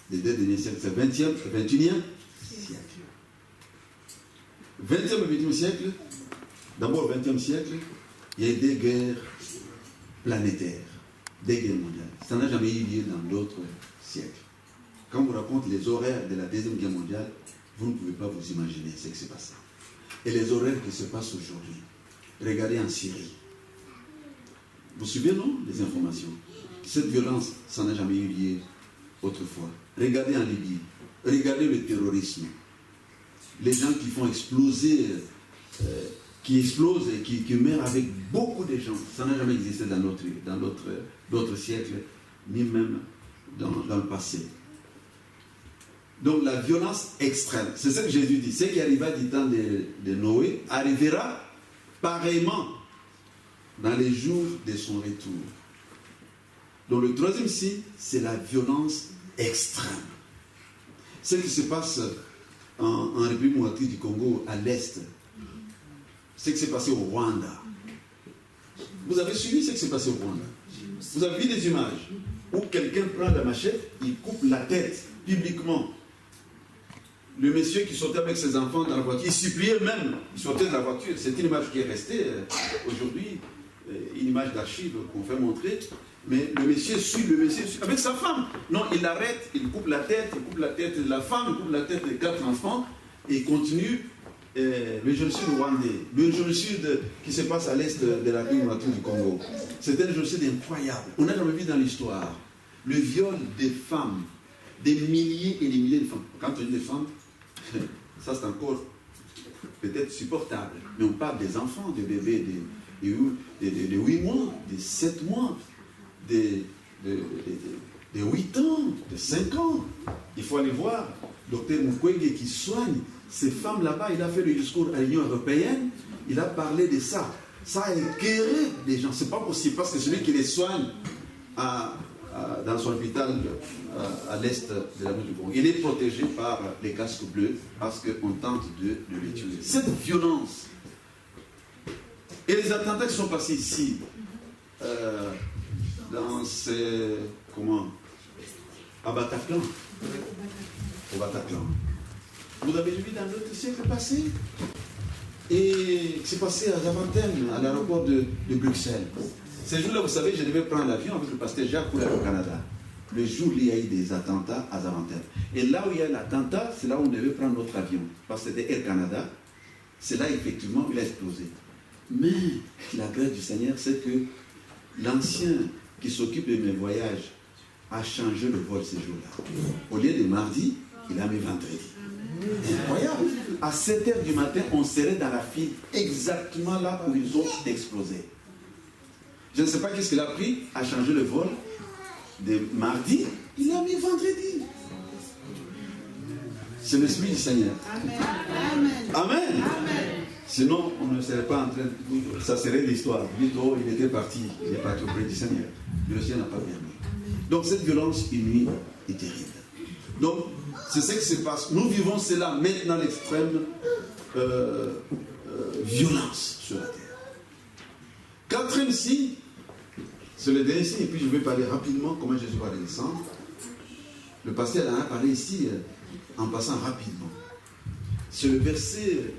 Les 2 derniers siècles, c'est le 20e, le 21e siècle. 20e et 21e siècle, d'abord le 20e siècle, il y a eu des guerres planétaires, des guerres mondiales. Ça n'a jamais eu lieu dans d'autres siècles. Quand on vous raconte les horaires de la Deuxième Guerre mondiale, vous ne pouvez pas vous imaginer ce qui s'est passé. Et les horaires qui se passent aujourd'hui. Regardez en Syrie. Vous suivez, non, les informations? Cette violence, ça n'a jamais eu lieu autrefois. Regardez en Libye. Regardez le terrorisme. Les gens qui font exploser, qui explosent et qui meurent avec beaucoup de gens. Ça n'a jamais existé dans d'autres siècles, ni même dans le passé. Donc la violence extrême, c'est ce que Jésus dit. Ce qui arriva du temps de Noé arrivera pareillement dans les jours de son retour. Donc le troisième signe, c'est la violence extrême. Ce qui se passe en République démocratique du Congo, à l'Est, ce qui s'est passé au Rwanda. Vous avez suivi ce qui s'est passé au Rwanda? Vous avez vu des images où quelqu'un prend la machette, il coupe la tête publiquement. Le monsieur qui sortait avec ses enfants dans la voiture, il suppliait même, il sortait de la voiture. C'est une image qui est restée aujourd'hui, une image d'archive qu'on fait montrer. Mais le monsieur suit avec sa femme. Non, il l'arrête, il coupe la tête de la femme, il coupe la tête des 4 enfants, et il continue le génocide rwandais, le génocide qui se passe à l'est de la République démocratique du Congo. C'est un génocide incroyable. On n'a jamais vu dans l'histoire le viol des femmes, des milliers et des milliers de femmes. Quand on dit des femmes, ça c'est encore peut-être supportable. Mais on parle des enfants, des bébés de 8 mois, de 7 mois, de 8 ans, de 5 ans. Il faut aller voir Dr Mukwege qui soigne ces femmes là-bas. Il a fait le discours à l'Union européenne. Il a parlé de ça. Ça a éclairé les gens. C'est pas possible parce que celui qui les soigne dans son hôpital à l'est de la République du Congo, il est protégé par les casques bleus parce qu'on tente de le tuer. Cette violence et les attentats qui sont passés ici, dans ces... à Bataclan. Au Bataclan. Vous avez vu dans l'autre siècle passé? Et c'est passé à Zaventem, à l'aéroport de Bruxelles. Ces jours-là, vous savez, je devais prendre l'avion avec le pasteur Jacques pour aller au Canada. Le jour où il y a eu des attentats à Zaventem. Et là où il y a l'attentat, c'est là où on devait prendre notre avion. Parce que c'était Air Canada. C'est là, effectivement, où il a explosé. Mais la grâce du Seigneur, c'est que l'ancien qui s'occupe de mes voyages a changé le vol ces jours-là. Au lieu de mardi, il a mis vendredi. Incroyable. À 7h du matin, on serait dans la file exactement là où ils ont explosé. Je ne sais pas qu'est-ce qu'il a pris à changer le vol de mardi, il a mis vendredi. C'est l'Esprit du Seigneur. Amen. Amen. Amen. Sinon, on ne serait pas en train de... Ça serait l'histoire. Plutôt, il était parti. Il est parti auprès du Seigneur. Le Seigneur n'a pas permis. Donc, cette violence inouïe est terrible. Donc, c'est ce qui se passe. Nous vivons cela maintenant, l'extrême violence sur la terre. Quatrième signe, c'est le dernier signe, et puis je vais parler rapidement comment Jésus va descendre. Le pasteur en a parlé ici en passant rapidement. C'est le verset,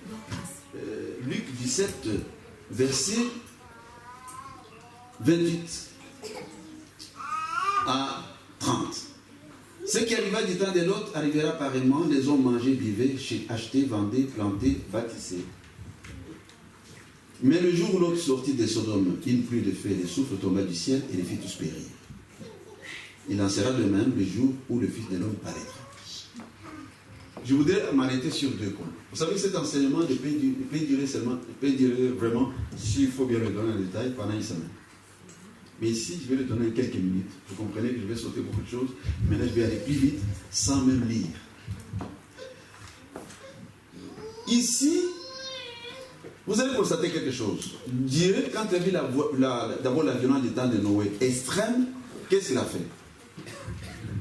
Luc 17, verset 28 à 30. Ce qui arriva du temps de l'autre arrivera pareillement. Les hommes mangeaient, vivaient, achetaient, vendaient, plantaient, bâtissaient. Mais le jour où l'autre sortit de Sodome, une pluie de feu et de soufre tomba du ciel et les fit tous périr. Il en sera de même le jour où le Fils de l'homme paraîtra. Je voudrais m'arrêter sur deux points. Vous savez que cet enseignement peut durer vraiment, s'il faut bien le donner en détail, pendant une semaine. Mais ici, je vais le donner en quelques minutes. Vous comprenez que je vais sauter beaucoup de choses. Maintenant, je vais aller plus vite sans même lire. Ici, vous allez constater quelque chose. Dieu, quand il a vu d'abord la violence du temps de Noé extrême, qu'est-ce qu'il a fait?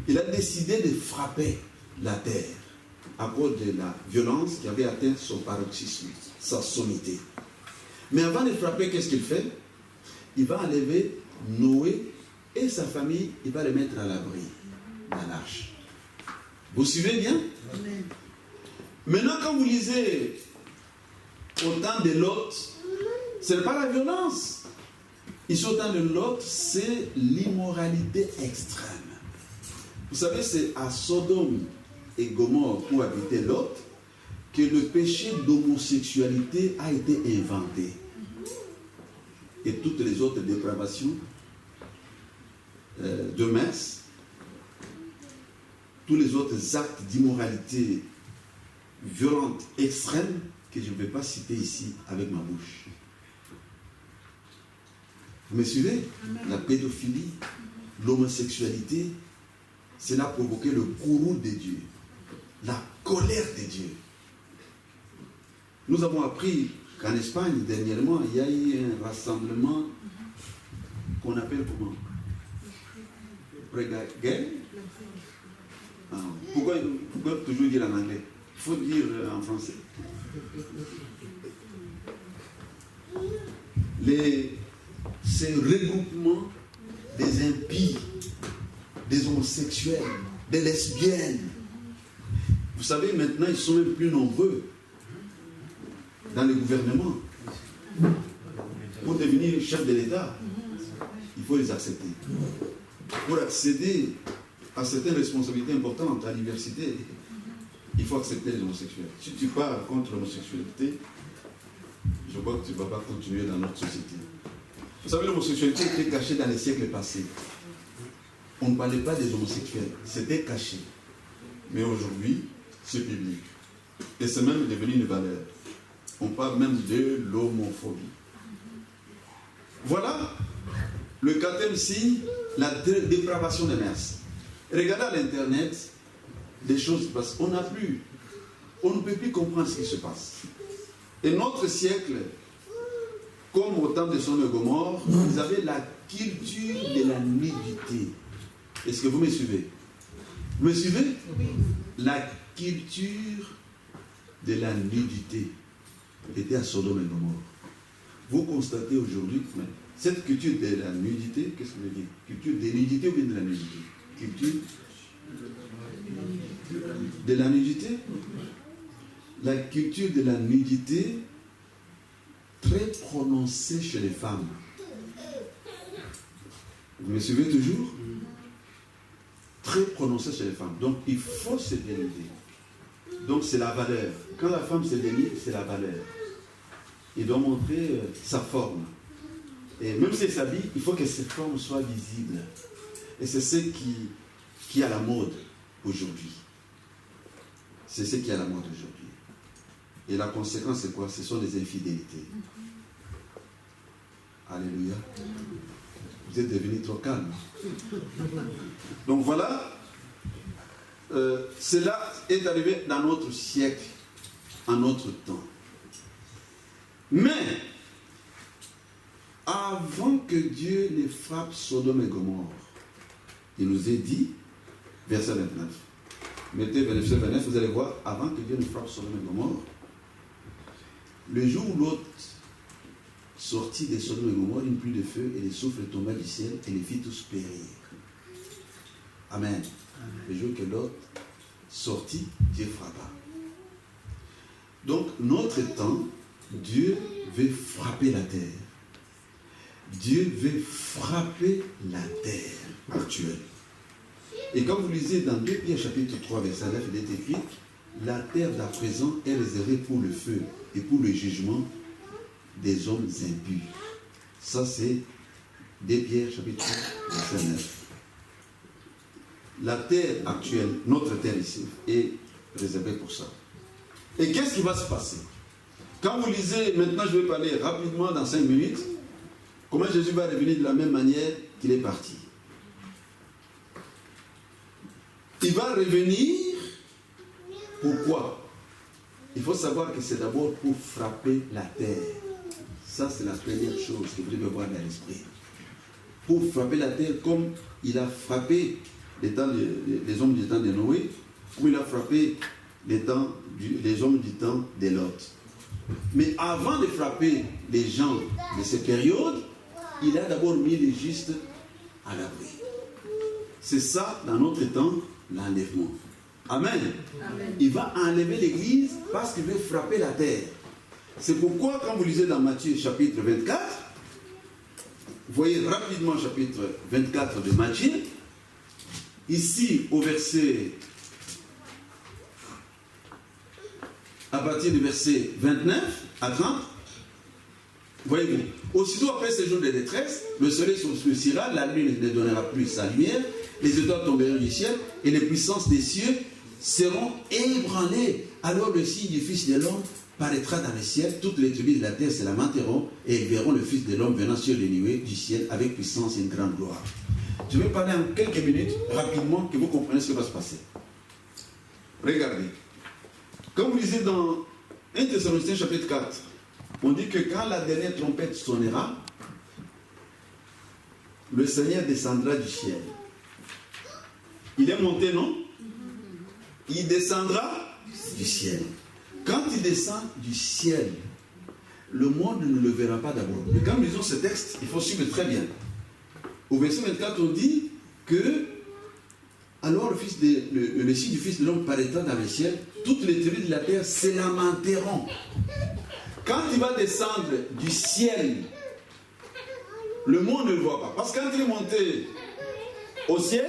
Il a décidé de frapper la terre à cause de la violence qui avait atteint son paroxysme, sa sommité. Mais avant de frapper, qu'est-ce qu'il fait? Il va enlever Noé et sa famille, il va les mettre à l'abri dans l'arche. Vous suivez bien? Amen. Maintenant, quand vous lisez au temps de Lot, ce n'est pas la violence. Ici, au temps de Lot, c'est l'immoralité extrême. Vous savez, c'est à Sodome et Gomorrhe où habitait Lot que le péché d'homosexualité a été inventé. Et toutes les autres dépravations de mœurs, tous les autres actes d'immoralité violente, extrême, que je ne vais pas citer ici avec ma bouche. Vous me suivez? La pédophilie, l'homosexualité, cela a provoqué le courroux de Dieu, la colère de Dieu. Nous avons appris qu'en Espagne, dernièrement, il y a eu un rassemblement qu'on appelle comment? Gay? Pourquoi toujours dire en anglais? Il faut dire en français. Ces regroupements des impies, des homosexuels, des lesbiennes. Vous savez, maintenant, ils sont même plus nombreux dans le gouvernement. Pour devenir chef de l'État, il faut les accepter. Pour accéder à certaines responsabilités importantes à l'université, il faut accepter les homosexuels. Si tu pars contre l'homosexualité, je crois que tu ne vas pas continuer dans notre société. Vous savez, l'homosexualité était cachée dans les siècles passés. On ne parlait pas des homosexuels, c'était caché. Mais aujourd'hui, c'est public. Et c'est même devenu une valeur. On parle même de l'homophobie. Voilà le quatrième signe, la dépravation des mœurs. Regardez à l'internet des choses parce qu'on n'a plus, on ne peut plus comprendre ce qui se passe. Et notre siècle, comme au temps de Sodome et Gomorrhe, vous avez la culture de la nudité. Est-ce que vous me suivez? Vous me suivez? Oui. La culture de la nudité était à Sodome et Gomorrhe. Vous constatez aujourd'hui, cette culture de la nudité, qu'est-ce que vous voulez dire? Culture de nudité ou bien de la nudité? Culture de la nudité? La culture de la nudité très prononcée chez les femmes. Vous me suivez toujours? Très prononcée chez les femmes. Donc il faut se dénuder. Donc c'est la valeur. Quand la femme se dénude, c'est la valeur. Il doit montrer sa forme. Et même si elle s'habille, il faut que cette forme soit visible. Et c'est ce qui est à la mode aujourd'hui. C'est ce qui est à la mode aujourd'hui. Et la conséquence, c'est quoi? Ce sont les infidélités. Alléluia. Vous êtes devenus trop calmes. Donc voilà, cela est arrivé dans notre siècle, en notre temps. Mais, avant que Dieu ne frappe Sodome et Gomorrhe, il nous est dit, verset 29, mettez verset 29, vous allez voir, avant que Dieu ne frappe Sodome et Gomorrhe, le jour où l'autre sortit de Sodome et Gomorrhe, une pluie de feu et des souffles tomba du ciel et les fit tous périr. Amen. Amen. Le jour que l'autre sortit, Dieu frappa. Donc, notre temps, Dieu veut frapper la terre. Dieu veut frapper la terre actuelle. Et quand vous lisez dans 2 Pierre chapitre 3, verset 9, il est écrit, la terre d'à présent est réservée pour le feu et pour le jugement des hommes impurs. Ça, c'est 2 Pierre, chapitre 3, verset 9. La terre actuelle, notre terre ici, est réservée pour ça. Et qu'est-ce qui va se passer? Quand vous lisez, maintenant je vais parler rapidement dans 5 minutes, comment Jésus va revenir de la même manière qu'il est parti. Il va revenir, pourquoi? Il faut savoir que c'est d'abord pour frapper la terre. Ça, c'est la première chose que vous devez voir dans l'esprit. Pour frapper la terre comme il a frappé les hommes du temps de Noé, comme il a frappé les hommes du temps de Lot. Mais avant de frapper les gens de cette période, il a d'abord mis les justes à l'abri. C'est ça, dans notre temps, l'enlèvement. Amen. Amen. Il va enlever l'église parce qu'il veut frapper la terre. C'est pourquoi, quand vous lisez dans Matthieu chapitre 24, vous voyez rapidement chapitre 24 de Matthieu, ici au verset, à partir du verset 29 à 30, voyez-vous, aussitôt après ces jours de détresse, le soleil s'obscurcira, la lune ne donnera plus sa lumière, les étoiles tomberont du ciel et les puissances des cieux seront ébranlées. Alors le signe du Fils de l'homme paraîtra dans le ciel, toutes les tribus de la terre se lamenteront et ils verront le Fils de l'homme venant sur les nuées du ciel avec puissance et une grande gloire. Je vais parler en quelques minutes, rapidement, que vous compreniez ce qui va se passer. Regardez. Comme vous lisez dans 1 Thessaloniciens chapitre 4, on dit que quand la dernière trompette sonnera, le Seigneur descendra du ciel. Il est monté, non? Il descendra du ciel. Quand il descend du ciel, le monde ne le verra pas d'abord. Mais quand nous lisons ce texte, il faut suivre très bien. Au verset 24, on dit que alors le signe du Fils de l'homme paraîtra dans le ciel, toutes les tribus de la terre se lamenteront. Quand il va descendre du ciel, le monde ne le voit pas. Parce que quand il est monté au ciel,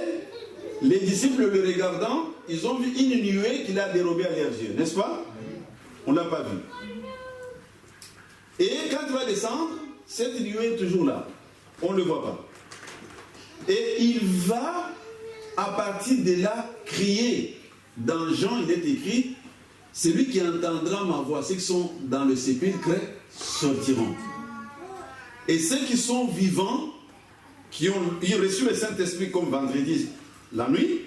les disciples le regardant, ils ont vu une nuée qu'il a dérobée à leurs yeux, n'est-ce pas? On ne l'a pas vu. Et quand il va descendre, cette nuée est toujours là. On ne le voit pas. Et il va, à partir de là, crier. Dans Jean, il est écrit, celui qui entendra ma voix, ceux qui sont dans le sépulcre sortiront. Et ceux qui sont vivants, qui ont reçu le Saint-Esprit comme vendredi, la nuit,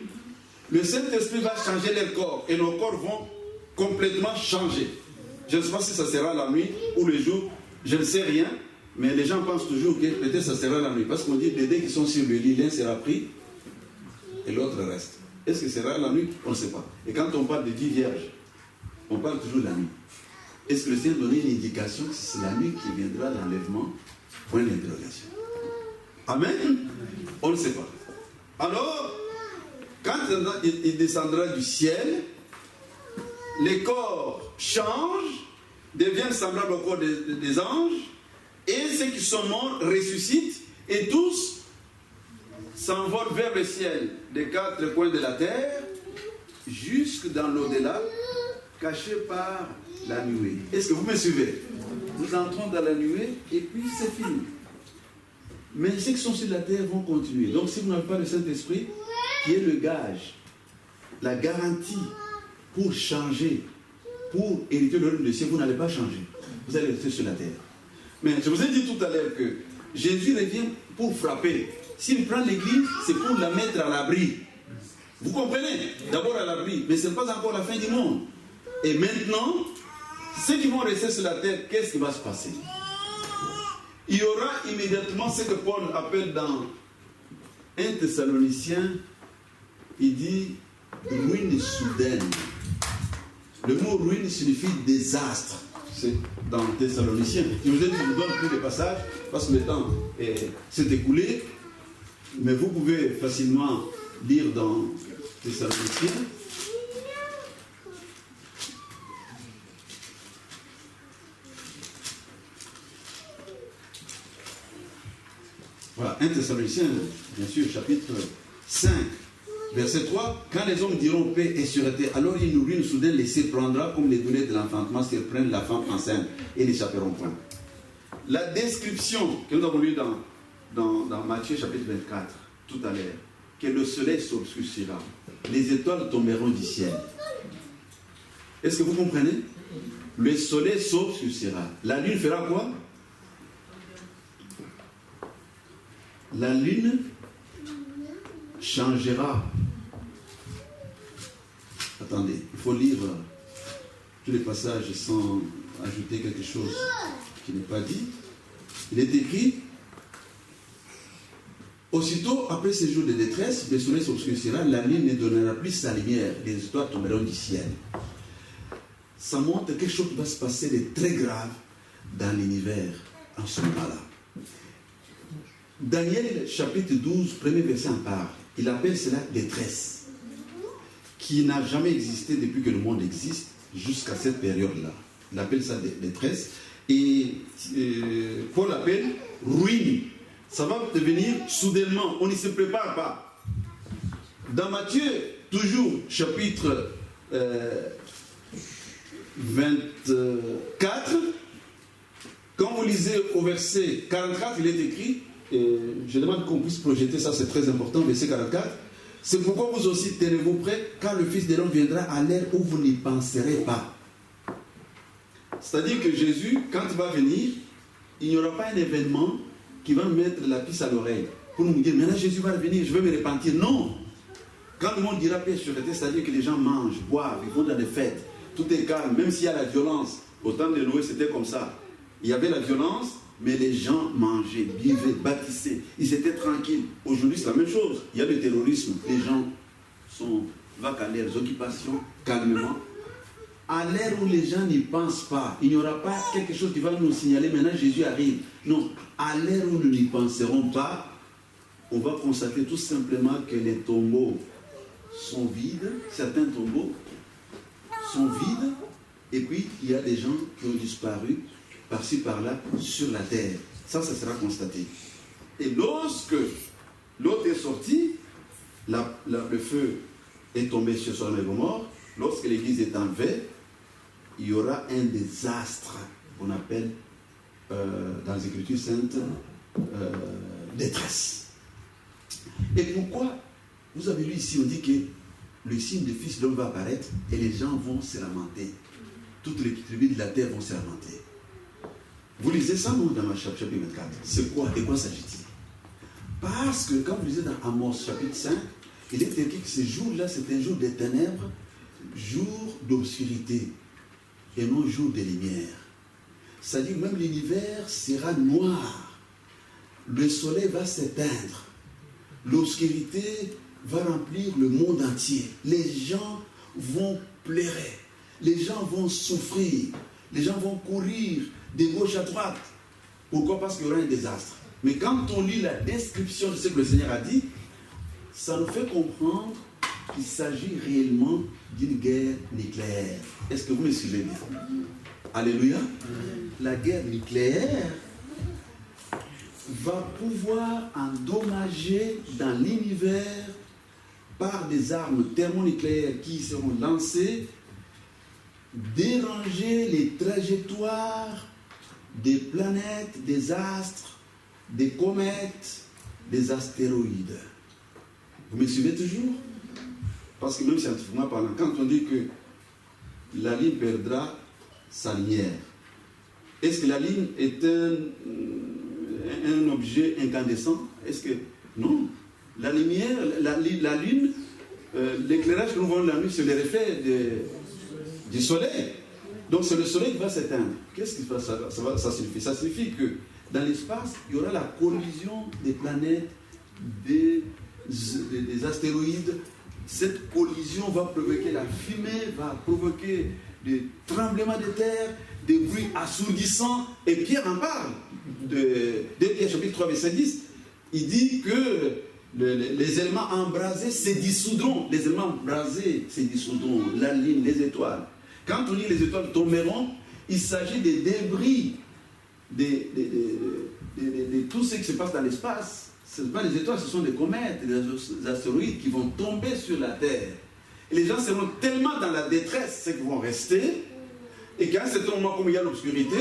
le Saint-Esprit va changer leur corps et nos corps vont complètement changer. Je ne sais pas si ça sera la nuit ou le jour, je ne sais rien, mais les gens pensent toujours que peut-être ça sera la nuit. Parce qu'on dit les deux qui sont sur le lit, l'un sera pris et l'autre reste. Est-ce que ce sera la nuit? On ne sait pas. Et quand on parle de 10 vierges, on parle toujours de la nuit. Est-ce que le Seigneur donnait une indication que c'est la nuit qui viendra l'enlèvement? Point d'interrogation. Amen? On ne sait pas. Alors, quand il descendra du ciel, les corps changent, deviennent semblables au corps des anges, et ceux qui sont morts ressuscitent, et tous s'envolent vers le ciel des 4 coins de la terre, jusque dans l'au-delà, cachés par la nuée. Est-ce que vous me suivez? Nous entrons dans la nuée, et puis c'est fini. Mais ceux qui sont sur la terre vont continuer. Donc si vous n'avez pas le Saint-Esprit, qui est le gage, la garantie pour changer, pour hériter le royaume des cieux, vous n'allez pas changer. Vous allez rester sur la terre. Mais je vous ai dit tout à l'heure que Jésus revient pour frapper. S'il prend l'église, c'est pour la mettre à l'abri. Vous comprenez? D'abord à l'abri, mais ce n'est pas encore la fin du monde. Et maintenant, ceux qui vont rester sur la terre, qu'est-ce qui va se passer? Il y aura immédiatement ce que Paul appelle dans 1 Thessaloniciens, il dit ruine soudaine. Le mot ruine signifie désastre. C'est dans Thessaloniciens. Je vous donne plus de passages parce que le temps s'est écoulé, mais vous pouvez facilement lire dans Thessaloniciens. Voilà, 1 Thessaloniciens, bien sûr, chapitre 5, verset 3. Quand les hommes diront paix et sûreté, alors ils nous ruine soudain, laissez prendra comme les données de l'enfantement surprennent la femme enceinte et n'échapperont point. la description que nous avons lue dans Matthieu chapitre 24, tout à l'heure, que le soleil s'obscurcira, les étoiles tomberont du ciel. Est-ce que vous comprenez? Le soleil s'obscurcira. La lune fera quoi? La lune changera. Attendez, il faut lire tous les passages sans ajouter quelque chose qui n'est pas dit. Il est écrit: aussitôt après ces jours de détresse, le soleil s'obscurcira, la lune ne donnera plus sa lumière, les étoiles tomberont du ciel. Ça montre quelque chose qui va se passer de très grave dans l'univers en ce moment-là. Daniel chapitre 12, premier verset en parle. Il appelle cela détresse, qui n'a jamais existé depuis que le monde existe jusqu'à cette période-là. Il appelle ça détresse. Et Paul appelle ruine. Ça va devenir soudainement, on ne se prépare pas. Dans Matthieu, toujours chapitre 24, quand vous lisez au verset 44, il est écrit, je demande qu'on puisse projeter ça, c'est très important, verset 44, c'est pourquoi vous aussi tenez-vous prêts, car le Fils de l'homme viendra à l'heure où vous n'y penserez pas. C'est-à-dire que Jésus, quand il va venir, il n'y aura pas un événement qui va me mettre la puce à l'oreille pour nous dire, maintenant Jésus va venir, je vais me repentir. Non! Quand le monde dira paix sur la terre, c'est-à-dire que les gens mangent, boivent, ils vont dans des fêtes, tout est calme, même s'il y a la violence. Au temps de Noé, c'était comme ça. Il y avait la violence, mais les gens mangeaient, buvaient, bâtissaient, ils étaient tranquilles. Aujourd'hui, c'est la même chose. Il y a le terrorisme, les gens sont vacants leurs occupations, calmement. À l'ère où les gens n'y pensent pas, il n'y aura pas quelque chose qui va nous signaler, maintenant Jésus arrive. Non, à l'ère où nous n'y penserons pas, on va constater tout simplement que les tombeaux sont vides, certains tombeaux sont vides, et puis il y a des gens qui ont disparu par-ci par-là sur la terre. Ça sera constaté. Et lorsque l'autre est sorti, le feu est tombé sur Sodome et Gomorrhe, lorsque l'église est enlevée, il y aura un désastre qu'on appelle dans les Écritures saintes détresse. Et pourquoi? Vous avez lu ici, on dit que le signe du Fils de l'homme va apparaître et les gens vont se lamenter. Toutes les tribus de la terre vont se lamenter. Vous lisez ça, non, dans chapitre 24. C'est quoi? De quoi s'agit-il? Parce que quand vous lisez dans Amos chapitre 5, il est écrit que ce jour-là, c'est un jour des ténèbres, jour d'obscurité, et non jour de lumière. C'est-à-dire même l'univers sera noir. Le soleil va s'éteindre. L'obscurité va remplir le monde entier. Les gens vont pleurer. Les gens vont souffrir. Les gens vont courir de gauche à droite. Pourquoi? Parce qu'il y aura un désastre. Mais quand on lit la description de ce que le Seigneur a dit, ça nous fait comprendre qu'il s'agit réellement d'une guerre nucléaire. Est-ce que vous me suivez bien? Alléluia. La guerre nucléaire va pouvoir endommager dans l'univers par des armes thermonucléaires qui seront lancées, déranger les trajectoires des planètes, des astres, des comètes, des astéroïdes. Vous me suivez toujours? Parce que même scientifiquement parlant, quand on dit que la Lune perdra sa lumière, est-ce que la Lune est un objet incandescent? Est-ce que... Non. La lumière, la Lune, l'éclairage que nous voyons la nuit, c'est le reflet du Soleil. Donc c'est le Soleil qui va s'éteindre. Qu'est-ce que ça signifie? Ça signifie que dans l'espace, il y aura la collision des planètes, des astéroïdes. Cette collision va provoquer la fumée, va provoquer des tremblements de terre, des bruits assourdissants. Et Pierre en parle. Dès Pierre chapitre 3, verset 10, il dit que les éléments embrasés se dissoudront. Les éléments embrasés se dissoudront. La lune, les étoiles. Quand on dit les étoiles tomberont, il s'agit des débris, de tout ce qui se passe dans l'espace. Ce ne sont pas les étoiles, ce sont des comètes, des astéroïdes qui vont tomber sur la Terre. Et les gens seront tellement dans la détresse, ceux qui vont rester, et qu'à un certain moment, comme il y a l'obscurité,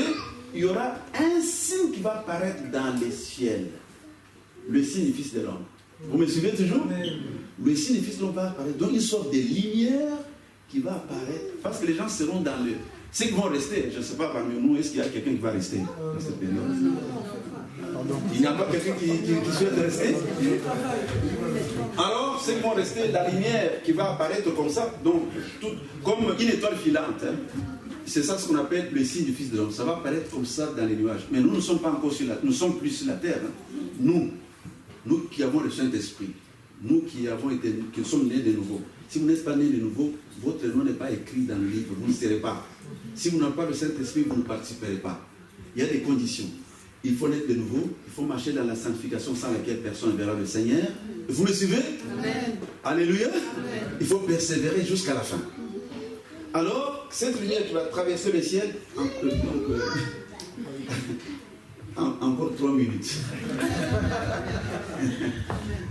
il y aura un signe qui va apparaître dans les ciels. Le signe du Fils de l'homme. Vous me suivez toujours? Le signe du Fils de l'homme va apparaître. Donc, une sorte de lumière qui va apparaître. Parce que les gens seront dans le... Ceux qui vont rester, je ne sais pas parmi nous, est-ce qu'il y a quelqu'un qui va rester dans cette période? Il n'y a pas quelqu'un qui souhaite rester? Alors, ceux qui vont rester, la lumière qui va apparaître comme ça, donc, comme une étoile filante, hein, c'est ça ce qu'on appelle le signe du Fils de l'homme. Ça va apparaître comme ça dans les nuages. Mais nous ne sommes pas encore sur la terre, nous sommes plus sur la terre. Hein. Nous qui avons le Saint-Esprit, nous qui sommes nés de nouveau. Si vous n'êtes pas nés de nouveau, votre nom n'est pas écrit dans le livre, vous ne serez pas. Si vous n'avez pas le Saint-Esprit, vous ne participerez pas. Il y a des conditions. Il faut naître de nouveau, il faut marcher dans la sanctification sans laquelle personne ne verra le Seigneur. Vous me suivez? Amen. Alléluia. Amen. Il faut persévérer jusqu'à la fin. Alors, cette lumière qui va traverser le ciel, encore 3 minutes.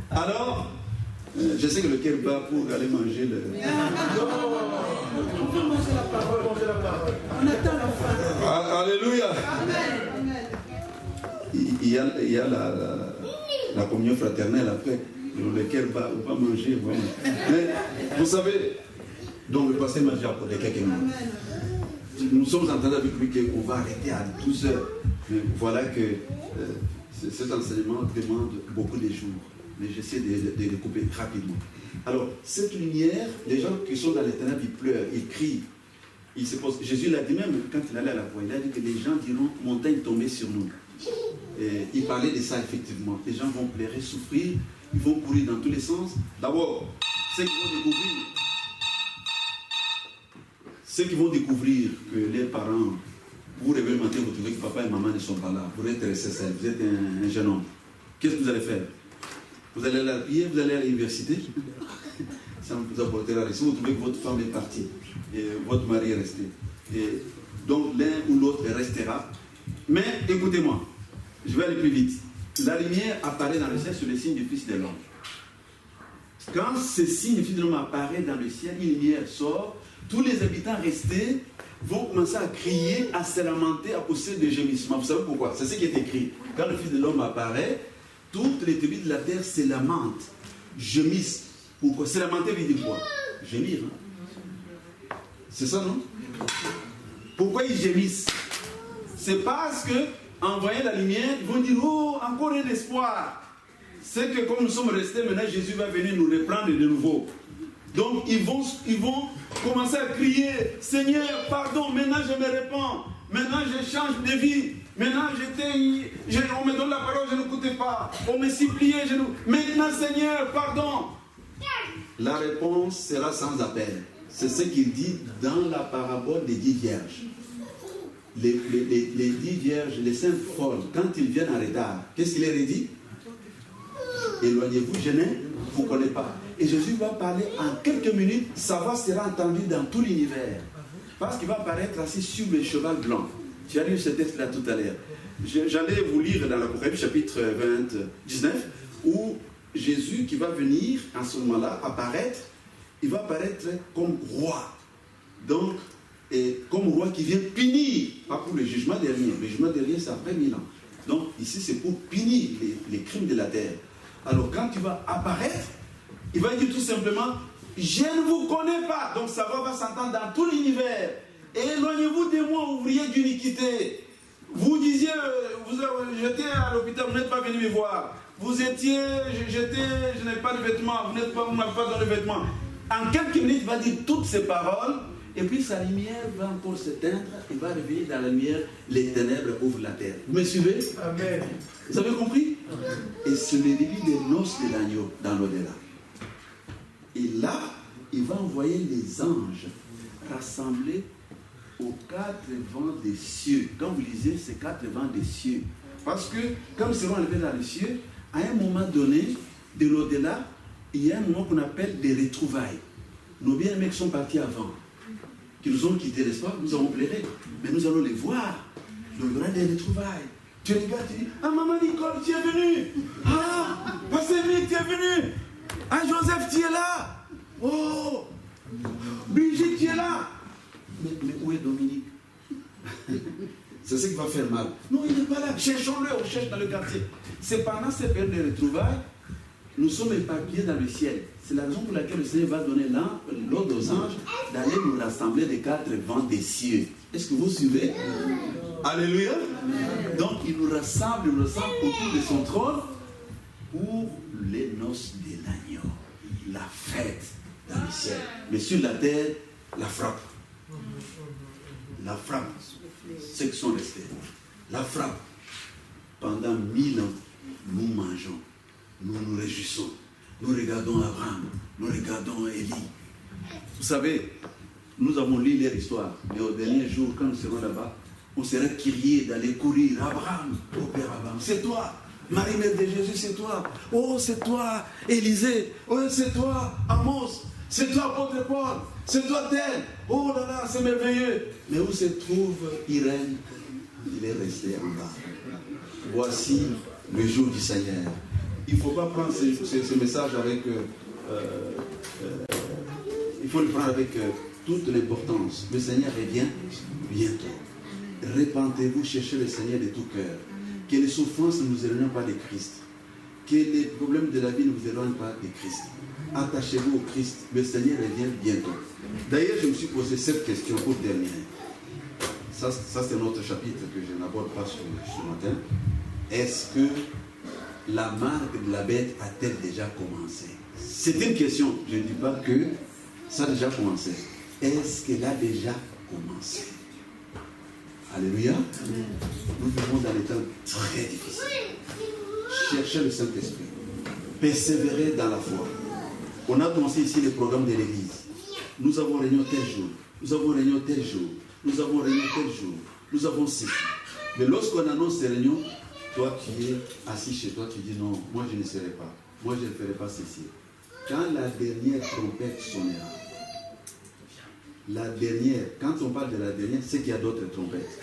Alors, je sais que le cœur bat pour aller manger le... On peut manger la parole. On attend la fin. Alléluia. Il y a la communion fraternelle après. Le cœur bat, on va manger. Vraiment. Mais vous savez, donc le pasteur m'a déjà apporté quelques minutes. Nous sommes entendus avec lui qu'on va arrêter à 12 heures. Mais voilà que cet enseignement demande beaucoup de jours. Mais j'essaie de le couper rapidement. Alors, cette lumière, les gens qui sont dans les ténèbres, ils pleurent, ils crient. Ils se posent. Jésus l'a dit même quand il allait à la croix, il a dit que les gens diront montagne tombée sur nous. Et il parlait de ça effectivement. Les gens vont pleurer, souffrir, ils vont courir dans tous les sens. D'abord, ceux qui vont découvrir que les parents, vous réveillez le matin, vous trouvez que papa et maman ne sont pas là, vous êtes resté seul, vous êtes un jeune homme. Qu'est-ce que vous allez faire? Vous allez aller à la prière, vous allez à l'université. Ça vous apportera rien. Si vous trouvez que votre femme est partie et votre mari est resté, et donc l'un ou l'autre restera. Mais écoutez-moi, je vais aller plus vite. La lumière apparaît dans le ciel sur le signe du Fils de l'homme. Quand ce signe du Fils de l'homme apparaît dans le ciel, une lumière sort, tous les habitants restés vont commencer à crier, à se lamenter, à pousser des gémissements. Vous savez pourquoi? C'est ce qui est écrit. Quand le Fils de l'homme apparaît, toutes les tribus de la terre se lamentent, gémissent. Pourquoi? Se lamenter veut dire quoi? Gémir. Hein? C'est ça, non? Pourquoi ils gémissent? C'est parce que, en voyant la lumière, ils vont dire, oh, encore un espoir. C'est que comme nous sommes restés, maintenant Jésus va venir nous reprendre de nouveau. Donc ils vont commencer à crier, Seigneur, pardon, maintenant je me répands, maintenant je change de vie, maintenant on me donne la parole, je n'écoutais pas, on me suppliait, maintenant Seigneur, pardon. La réponse sera sans appel. C'est ce qu'il dit dans la parabole des 10 vierges. Les 10 vierges, les 5 folles, quand ils viennent en retard, qu'est-ce qu'il leur dit? Éloignez-vous, je ne vous connais pas. Et Jésus va parler en quelques minutes, sa voix sera entendue dans tout l'univers. Parce qu'il va apparaître assis sur le cheval blanc. Tu as lu ce texte-là tout à l'heure. J'allais vous lire dans l'Apocalypse chapitre 19, où Jésus qui va venir en ce moment-là apparaître, il va apparaître comme roi. Donc, comme roi qui vient punir, pas pour le jugement dernier. Le jugement dernier, c'est après 1000 ans. Donc, ici, c'est pour punir les crimes de la terre. Alors, quand il va apparaître, il va dire tout simplement, je ne vous connais pas. Donc, sa voix va s'entendre dans tout l'univers. Éloignez-vous de moi, ouvriers d'iniquité. Vous disiez, j'étais à l'hôpital, vous n'êtes pas venu me voir. Vous étiez, je n'ai pas de vêtements, vous ne m'avez pas donné de vêtements. En quelques minutes, il va dire toutes ces paroles, et puis sa lumière va encore s'éteindre, il va revenir dans la lumière, les ténèbres ouvrent la terre. Vous me suivez? Amen. Vous avez compris? Et c'est le début des noces de l'agneau dans l'au-delà. Et là, il va envoyer les anges rassemblés aux 4 vents des cieux. Quand vous lisez ces 4 vents des cieux, parce que comme ils seront enlevés dans les cieux, à un moment donné, de l'au-delà, il y a un moment qu'on appelle des retrouvailles. Nos bien-aimés qui sont partis avant, qui nous ont quittés, n'est-ce pas? Nous avons pleuré, mais nous allons les voir. Donc il y aura des retrouvailles. Tu regardes, tu dis, ah maman Nicole, tu es venue. Ah, Pasteur Mick, tu es venu. Ah Joseph, tu es là. Oh, Brigitte, tu es là. Mais où est Dominique? C'est ce qui va faire mal. Non, il n'est pas là. Cherchons-le, on cherche dans le quartier. C'est pendant cette période de retrouvailles, nous sommes éparpillés dans le ciel. C'est la raison pour laquelle le Seigneur va donner l'ordre aux anges d'aller nous rassembler des quatre vents des cieux. Est-ce que vous suivez? Alléluia. Donc il nous rassemble autour de son trône pour les noces de l'agneau. La fête dans le ciel. Mais sur la terre, la frappe. La frappe. Ceux qui sont restés. La frappe. Pendant 1000 ans, nous mangeons. Nous nous réjouissons. Nous regardons Abraham. Nous regardons Élie. Vous savez, nous avons lu leur histoire. Mais au dernier jour, quand nous serons là-bas, on sera crié d'aller courir. Abraham, au Père Abraham, c'est toi. Marie-Mère de Jésus, c'est toi. Oh, c'est toi, Élisée. Oh, c'est toi, Amos. C'est toi, apôtre Paul. C'est toi, tel. Oh là là, c'est merveilleux. Mais où se trouve Irène? Il est resté en bas. Voici le jour du Seigneur. Il ne faut pas prendre ce message avec... il faut le prendre avec toute l'importance. Le Seigneur revient bientôt. Répentez-vous, cherchez le Seigneur de tout cœur. Que les souffrances ne vous éloignent pas de Christ. Que les problèmes de la vie ne vous éloignent pas de Christ. Attachez-vous au Christ. Le Seigneur revient bientôt. D'ailleurs, je me suis posé cette question pour terminer. Ça c'est notre chapitre que je n'aborde pas ce matin. Est-ce que la marque de la bête a-t-elle déjà commencé? C'est une question. Je ne dis pas que ça a déjà commencé. Est-ce qu'elle a déjà commencé? Alléluia. Nous vivons dans des temps très difficiles. Cherchez le Saint-Esprit. Persévérez dans la foi. On a commencé ici les programmes de l'Église. Nous avons réunion tel jour. Nous avons réunion tel jour. Nous avons réunion tel jour. Nous avons ceci. Mais lorsqu'on annonce ces réunions, toi tu es assis chez toi, tu dis non, moi je ne serai pas. Moi je ne ferai pas ceci. Quand la dernière trompette sonnera, la dernière, quand on parle de la dernière, c'est qu'il y a d'autres trompettes.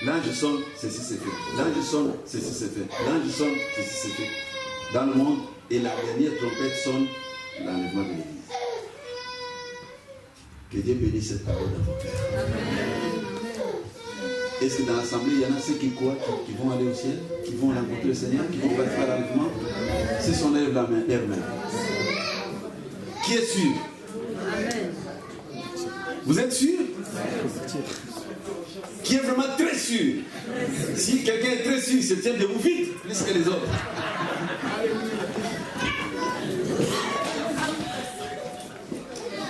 L'ange sonne, ceci c'est fait. L'ange sonne, ceci c'est fait. L'ange sonne, ceci c'est fait. Dans le monde, et la dernière trompette sonne, l'enlèvement de l'Église. Que Dieu bénisse cette parole dans vos cœurs. Est-ce que dans l'assemblée, il y en a ceux qui croient qui vont aller au ciel, qui vont rencontrer le Seigneur, qui vont faire l'enlèvement? C'est son lève la main, lève la main. Qui est sûr? Vous êtes sûr? Qui est vraiment très sûr? Si quelqu'un est très sûr, il se tient debout vite, plus que les autres.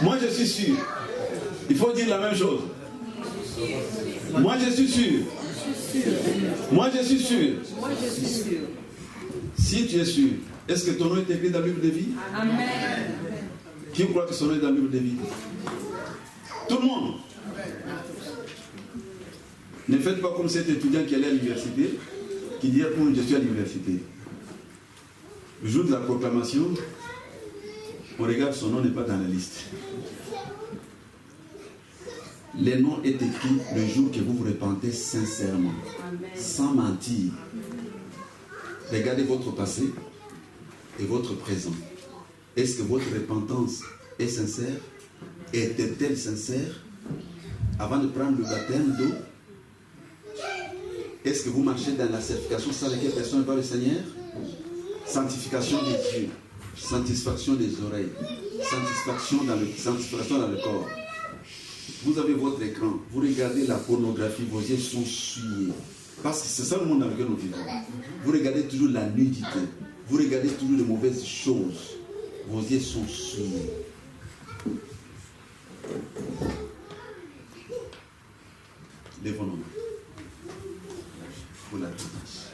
Moi je suis sûr. Il faut dire la même chose. Moi je suis sûr. Moi je suis sûr. Si tu es sûr, est-ce que ton nom est écrit dans la Bible de vie? Amen. Qui croit que son nom est dans la Bible de vie? Tout le monde. Ne faites pas comme cet étudiant qui allait à l'université, qui dit je suis à l'université. Le jour de la proclamation, on regarde, son nom n'est pas dans la liste. Le nom est écrit le jour que vous vous repentez sincèrement, sans mentir. Regardez votre passé et votre présent. Est-ce que votre repentance est sincère? Était-elle sincère avant de prendre le baptême d'eau? Est-ce que vous marchez dans la sanctification sans laquelle personne ne va le Seigneur? Sanctification des yeux, sanctification des oreilles, sanctification dans le corps. Vous avez votre écran, vous regardez la pornographie, vos yeux sont souillés. Parce que c'est ça le monde dans lequel nous vivons. Vous regardez toujours la nudité, vous regardez toujours de mauvaises choses. Vos yeux sont souillés. Lèvons-nous pour la grâce.